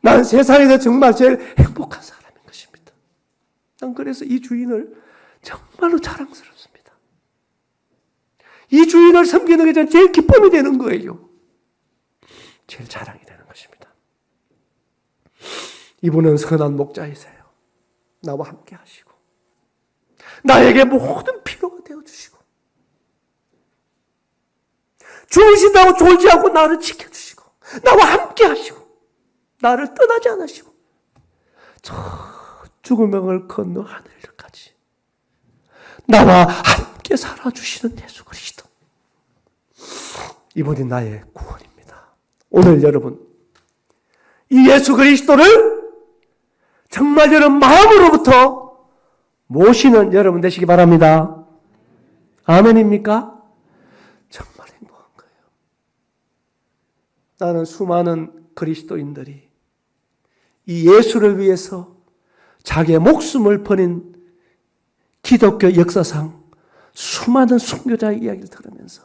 Speaker 1: 난 세상에서 정말 제일 행복한 사람인 것입니다. 난 그래서 이 주인을 정말로 자랑스럽습니다. 이 주인을 섬기는 게 저는 제일 기쁨이 되는 거예요. 제일 자랑이 되는 것입니다. 이분은 선한 목자이세요. 나와 함께 하시고 나에게 모든 필요가 되어주시고 죽으신다고 졸지 않고 나를 지켜주시고 나와 함께 하시고 나를 떠나지 않으시고 저 죽음을 건너 하늘까지 나와 함께 살아주시는 예수 그리스도. 이분이 나의 구원입니다. 오늘 여러분 이 예수 그리스도를 정말 여러분 마음으로부터 모시는 여러분 되시기 바랍니다. 아멘입니까? 정말 행복한 거예요. 나는 수많은 그리스도인들이 이 예수를 위해서 자기의 목숨을 버린 기독교 역사상 수많은 순교자의 이야기를 들으면서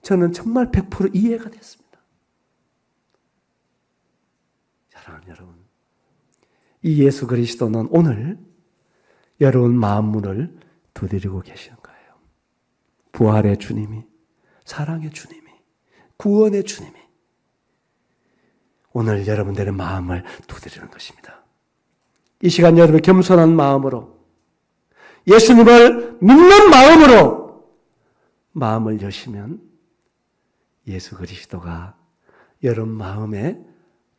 Speaker 1: 저는 정말 100% 이해가 됐습니다. 사랑하는 여러분, 이 예수 그리스도는 오늘 여러분 마음 문을 두드리고 계시는 거예요. 부활의 주님이, 사랑의 주님이, 구원의 주님이 오늘 여러분들의 마음을 두드리는 것입니다. 이 시간 여러분 겸손한 마음으로 예수님을 믿는 마음으로 마음을 여시면 예수 그리스도가 여러분 마음에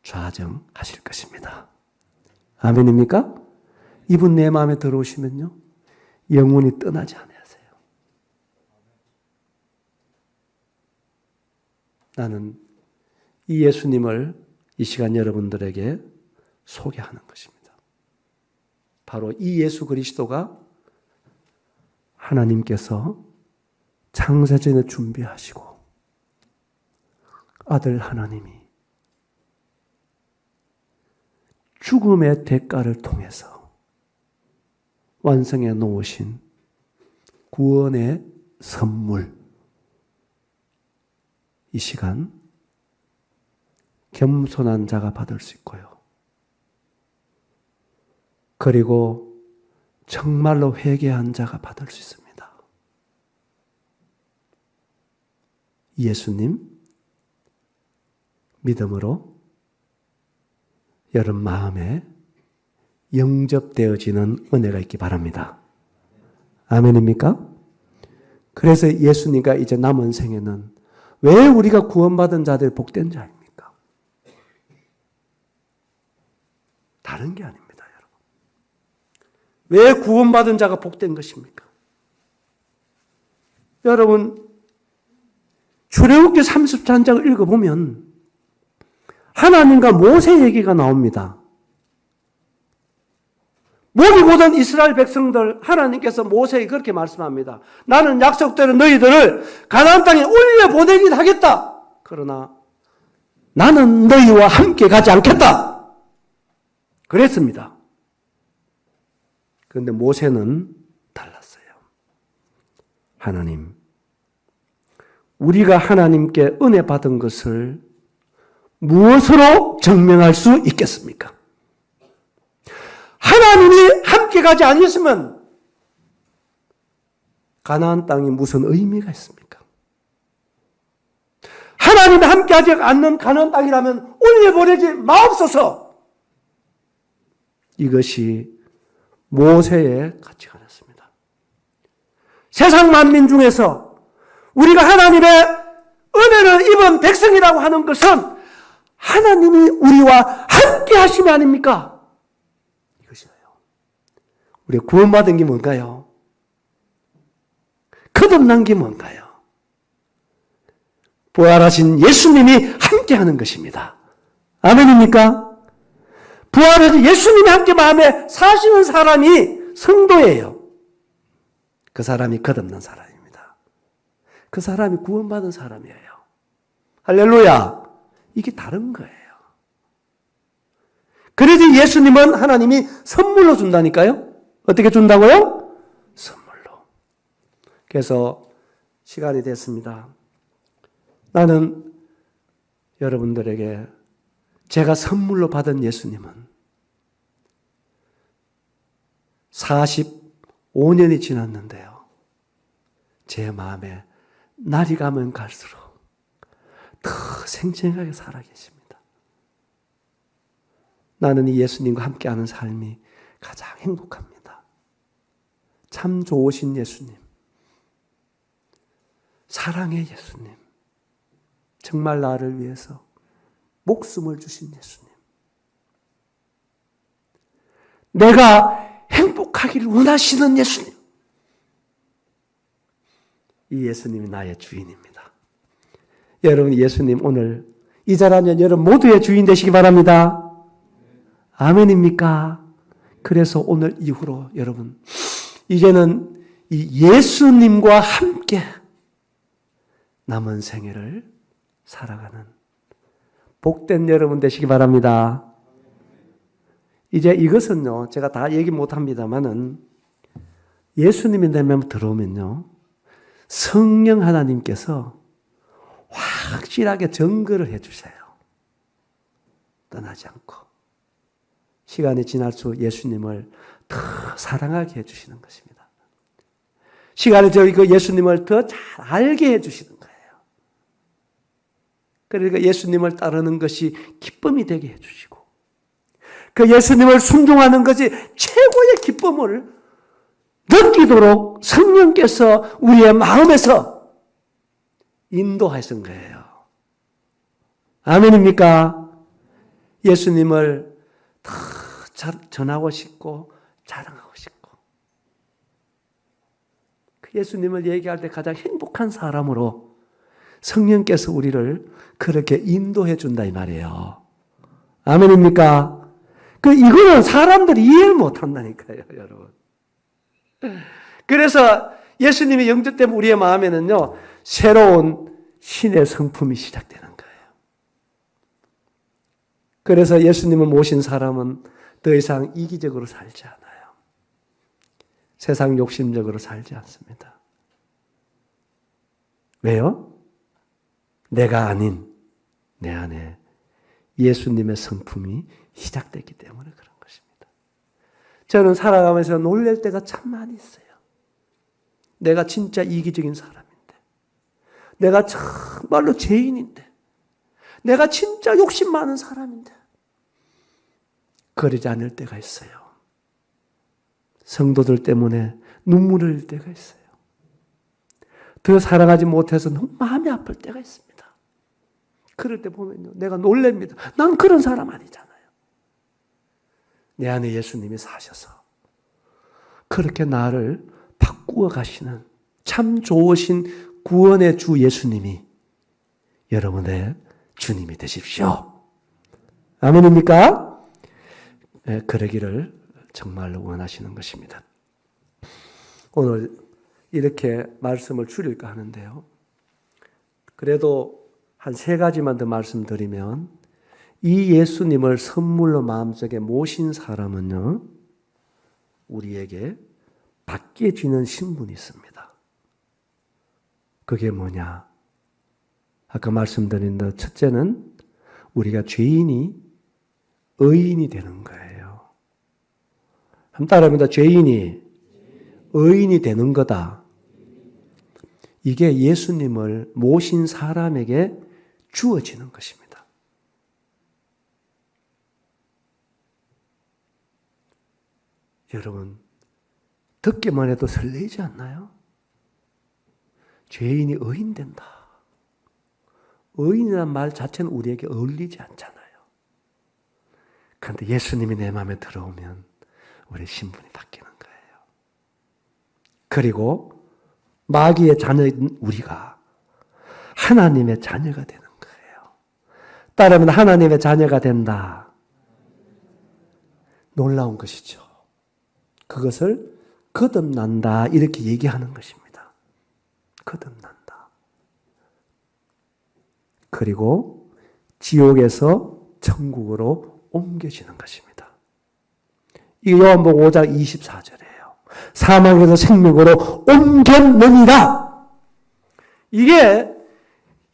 Speaker 1: 좌정하실 것입니다. 아멘입니까? 이분 내 마음에 들어오시면요 영원히 떠나지 않으세요. 나는 이 예수님을 이 시간 여러분들에게 소개하는 것입니다. 바로 이 예수 그리스도가 하나님께서 창세전에 준비하시고 아들 하나님이 죽음의 대가를 통해서 완성해 놓으신 구원의 선물. 이 시간 겸손한 자가 받을 수 있고요. 그리고 정말로 회개한 자가 받을 수 있습니다. 예수님 믿음으로 여러분 마음에 영접되어지는 은혜가 있기 바랍니다. 아멘입니까? 그래서 예수님과 이제 남은 생에는 왜 우리가 구원받은 자들이 복된 자입니까? 다른 게 아닙니다, 여러분. 왜 구원받은 자가 복된 것입니까? 여러분, 출애굽기 33장을 읽어보면 하나님과 모세 얘기가 나옵니다. 목이 고든 이스라엘 백성들 하나님께서 모세에게 그렇게 말씀합니다. 나는 약속대로 너희들을 가나안 땅에 올려보내긴 하겠다. 그러나 나는 너희와 함께 가지 않겠다. 그랬습니다. 그런데 모세는 달랐어요. 하나님, 우리가 하나님께 은혜 받은 것을 무엇으로 증명할 수 있겠습니까? 하나님이 함께 가지 않으시면 가나안 땅이 무슨 의미가 있습니까? 하나님이 함께 하지 않는 가나안 땅이라면 올려보내지 마옵소서. 이것이 모세의 가치관이었습니다. 세상 만민 중에서 우리가 하나님의 은혜를 입은 백성이라고 하는 것은 하나님이 우리와 함께 하심이 아닙니까? 이것이에요. 우리가 구원받은 게 뭔가요? 거듭난 게 뭔가요? 부활하신 예수님이 함께 하는 것입니다. 아멘입니까? 부활하신 예수님이 함께 마음에 사시는 사람이 성도예요. 그 사람이 거듭난 사람입니다. 그 사람이 구원받은 사람이에요. 할렐루야. 이게 다른 거예요. 그래서 예수님은 하나님이 선물로 준다니까요. 어떻게 준다고요? 선물로. 그래서 시간이 됐습니다. 나는 여러분들에게 제가 선물로 받은 예수님은 45년이 지났는데요. 제 마음에 날이 가면 갈수록 더 생생하게 살아계십니다. 나는 이 예수님과 함께하는 삶이 가장 행복합니다. 참 좋으신 예수님, 사랑의 예수님, 정말 나를 위해서 목숨을 주신 예수님, 내가 행복하기를 원하시는 예수님, 이 예수님이 나의 주인입니다. 여러분, 예수님 오늘 이 자라면 여러분 모두의 주인 되시기 바랍니다. 아멘입니까? 그래서 오늘 이후로 여러분 이제는 이 예수님과 함께 남은 생애를 살아가는 복된 여러분 되시기 바랍니다. 이제 이것은요, 제가 다 얘기 못합니다만은 예수님이 내 마음에 들어오면요, 성령 하나님께서 확실하게 증거를 해주세요. 떠나지 않고 시간이 지날수록 예수님을 더 사랑하게 해주시는 것입니다. 시간이 지나고 예수님을 더 잘 알게 해주시는 거예요. 그러니까 예수님을 따르는 것이 기쁨이 되게 해주시고 그 예수님을 순종하는 것이 최고의 기쁨을 느끼도록 성령께서 우리의 마음에서 인도하신 거예요. 아멘입니까? 예수님을 더 전하고 싶고 자랑하고 싶고 그 예수님을 얘기할 때 가장 행복한 사람으로 성령께서 우리를 그렇게 인도해 준다 이 말이에요. 아멘입니까? 이거는 사람들이 이해를 못 한다니까요, 여러분. 그래서 예수님의 영접 때문에 우리의 마음에는요, 새로운 신의 성품이 시작되는 거예요. 그래서 예수님을 모신 사람은 더 이상 이기적으로 살지 않아요. 세상 욕심적으로 살지 않습니다. 왜요? 내가 아닌 내 안에 예수님의 성품이 시작됐기 때문에 그런 것입니다. 저는 살아가면서 놀랄 때가 참 많이 있어요. 내가 진짜 이기적인 사람인데, 내가 정말로 죄인인데, 내가 진짜 욕심 많은 사람인데 그러지 않을 때가 있어요. 성도들 때문에 눈물을 흘릴 때가 있어요. 더 사랑하지 못해서 너무 마음이 아플 때가 있습니다. 그럴 때 보면요, 내가 놀랍니다. 난 그런 사람 아니잖아요. 내 안에 예수님이 사셔서 그렇게 나를 바꾸어 가시는 참 좋으신 구원의 주 예수님이 여러분의 주님이 되십시오. 아멘입니까? 네, 그러기를 정말로 원하시는 것입니다. 오늘 이렇게 말씀을 줄일까 하는데요. 그래도 한 3가지만 더 말씀드리면, 이 예수님을 선물로 마음속에 모신 사람은요, 우리에게 받게 지는 신분이 있습니다. 그게 뭐냐? 아까 말씀드린 것 첫째는 우리가 죄인이 의인이 되는 거예요. 한번 따라합니다. 죄인이 의인이 되는 거다. 이게 예수님을 모신 사람에게 주어지는 것입니다. 여러분, 듣기만 해도 설레이지 않나요? 죄인이 의인 된다. 의인이라는 말 자체는 우리에게 어울리지 않잖아요. 그런데 예수님이 내 마음에 들어오면 우리 신분이 바뀌는 거예요. 그리고 마귀의 자녀인 우리가 하나님의 자녀가 되는 거예요. 따르면 하나님의 자녀가 된다. 놀라운 것이죠. 그것을 거듭난다 이렇게 얘기하는 것입니다. 거듭난다. 그리고 지옥에서 천국으로 옮겨지는 것입니다. 이 요한복음 5장 24절이에요. 사망에서 생명으로 옮겼느니라. 이게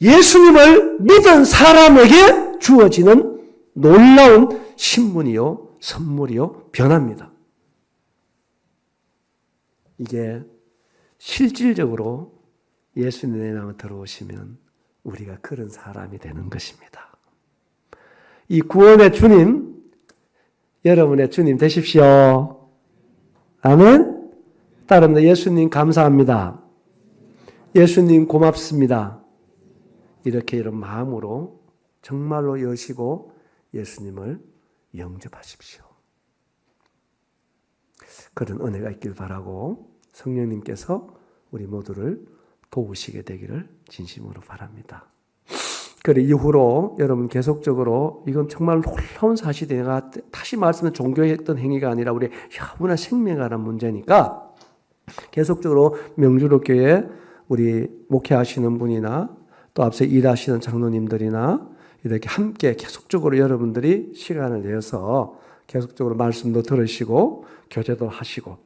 Speaker 1: 예수님을 믿은 사람에게 주어지는 놀라운 신분이요, 선물이요, 변화입니다. 이게 실질적으로 예수님의 마음에 들어오시면 우리가 그런 사람이 되는 것입니다. 이 구원의 주님, 여러분의 주님 되십시오. 아멘. 따릅니다. 예수님 감사합니다. 예수님 고맙습니다. 이렇게 이런 마음으로 정말로 여시고 예수님을 영접하십시오. 그런 은혜가 있길 바라고 성령님께서 우리 모두를 도우시게 되기를 진심으로 바랍니다. 그리고 이후로 여러분 계속적으로 이건 정말 놀라운 사실이 내가 다시 말씀은 종교했던 행위가 아니라 우리 영원한 생명에 관한 문제니까 계속적으로 명주로 교회 우리 목회하시는 분이나 또 앞서 일하시는 장로님들이나 이렇게 함께 계속적으로 여러분들이 시간을 내서 계속적으로 말씀도 들으시고 교제도 하시고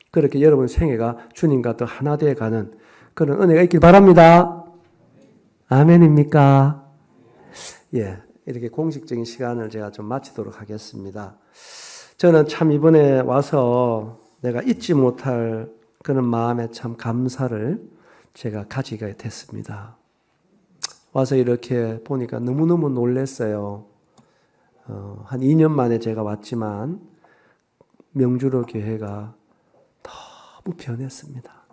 Speaker 1: 그렇게 여러분 생애가 주님과 더 하나 되어 가는 그런 은혜가 있길 바랍니다. 아멘입니까? 예, 이렇게 공식적인 시간을 제가 좀 마치도록 하겠습니다. 저는 참 이번에 와서 내가 잊지 못할 그런 마음에 참 감사를 제가 가지게 됐습니다. 와서 이렇게 보니까 너무너무 놀랐어요. 한 2년 만에 제가 왔지만 명주로 교회가 너무 변했습니다.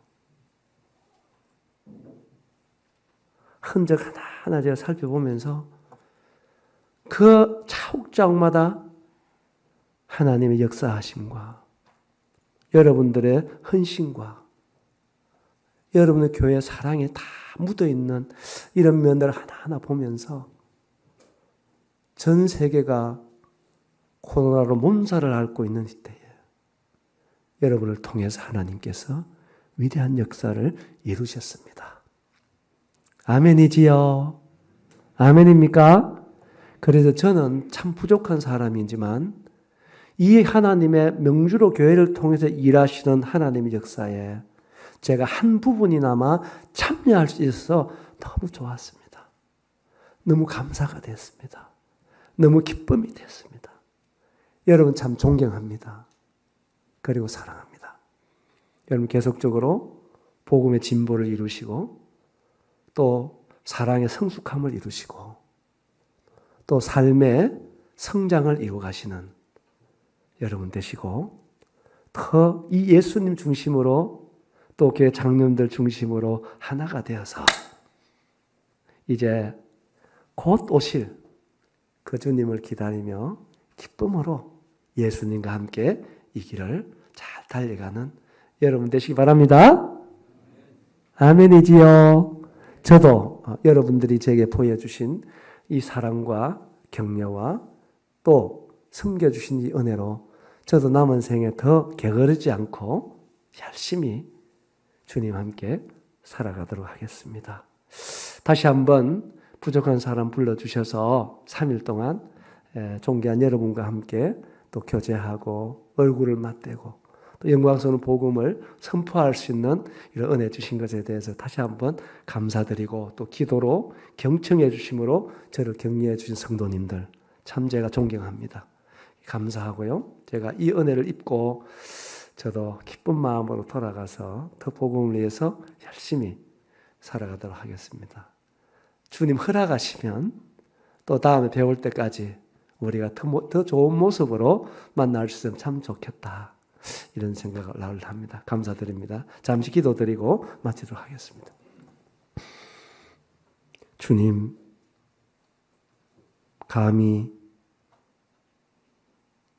Speaker 1: 흔적 하나하나 제가 살펴보면서 그 차옥자옥마다 하나님의 역사하심과 여러분들의 헌신과 여러분의 교회 사랑에 다 묻어있는 이런 면들을 하나하나 보면서 전 세계가 코로나로 몸살을 앓고 있는 시대에 여러분을 통해서 하나님께서 위대한 역사를 이루셨습니다. 아멘이지요? 아멘입니까? 그래서 저는 참 부족한 사람이지만 이 하나님의 명주로 교회를 통해서 일하시는 하나님의 역사에 제가 한 부분이나마 참여할 수 있어서 너무 좋았습니다. 너무 감사가 됐습니다. 너무 기쁨이 됐습니다. 여러분 참 존경합니다. 그리고 사랑합니다. 여러분 계속적으로 복음의 진보를 이루시고 또 사랑의 성숙함을 이루시고 또 삶의 성장을 이루가시는 여러분 되시고 더 이 예수님 중심으로 또 교회 장로님들 중심으로 하나가 되어서 이제 곧 오실 그 주님을 기다리며 기쁨으로 예수님과 함께 이 길을 잘 달려가는 여러분 되시기 바랍니다. 아멘이지요. 저도 여러분들이 제게 보여주신 이 사랑과 격려와 또 섬겨주신 이 은혜로 저도 남은 생에 더 게으르지 않고 열심히 주님 함께 살아가도록 하겠습니다. 다시 한번 부족한 사람 불러주셔서 3일 동안 존귀한 여러분과 함께 또 교제하고 얼굴을 맞대고 또 영광스러운 복음을 선포할 수 있는 이런 은혜 주신 것에 대해서 다시 한번 감사드리고 또 기도로 경청해 주심으로 저를 격려해 주신 성도님들 참 제가 존경합니다. 감사하고요. 제가 이 은혜를 입고 저도 기쁜 마음으로 돌아가서 더 복음을 위해서 열심히 살아가도록 하겠습니다. 주님 허락하시면 또 다음에 배울 때까지 우리가 더 좋은 모습으로 만날 수 있으면 참 좋겠다. 이런 생각을 합니다. 감사드립니다. 잠시 기도드리고 마치도록 하겠습니다. 주님, 감히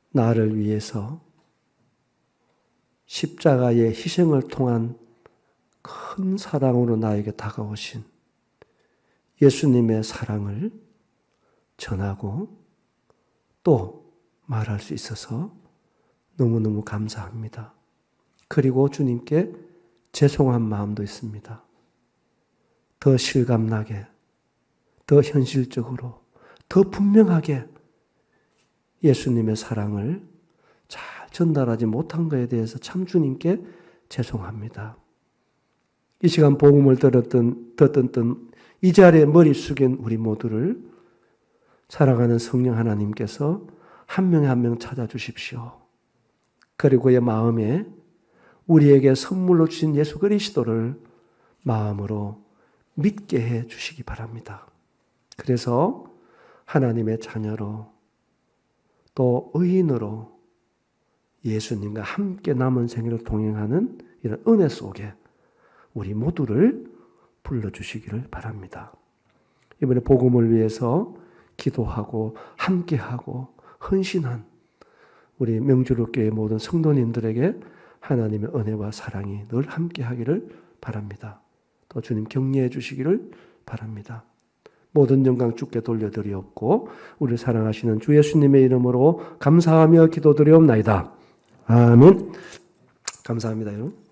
Speaker 1: 나를 위해서 십자가의 희생을 통한 큰 사랑으로 나에게 다가오신 예수님의 사랑을 전하고 또 말할 수 있어서 너무너무 감사합니다. 그리고 주님께 죄송한 마음도 있습니다. 더 실감나게, 더 현실적으로, 더 분명하게 예수님의 사랑을 잘 전달하지 못한 것에 대해서 참 주님께 죄송합니다. 이 시간 복음을 듣던 이 자리에 머리 숙인 우리 모두를 사랑하는 성령 하나님께서 한 명에 한 명 찾아주십시오. 그리고 그의 마음에 우리에게 선물로 주신 예수 그리스도를 마음으로 믿게 해 주시기 바랍니다. 그래서 하나님의 자녀로 또 의인으로 예수님과 함께 남은 생애를 동행하는 이런 은혜 속에 우리 모두를 불러주시기를 바랍니다. 이번에 복음을 위해서 기도하고 함께하고 헌신한 우리 명주로교회 모든 성도님들에게 하나님의 은혜와 사랑이 늘 함께하기를 바랍니다. 또 주님 격려해 주시기를 바랍니다. 모든 영광 주께 돌려드리옵고 우리를 사랑하시는 주 예수님의 이름으로 감사하며 기도드리옵나이다. 아멘. 감사합니다, 여러분.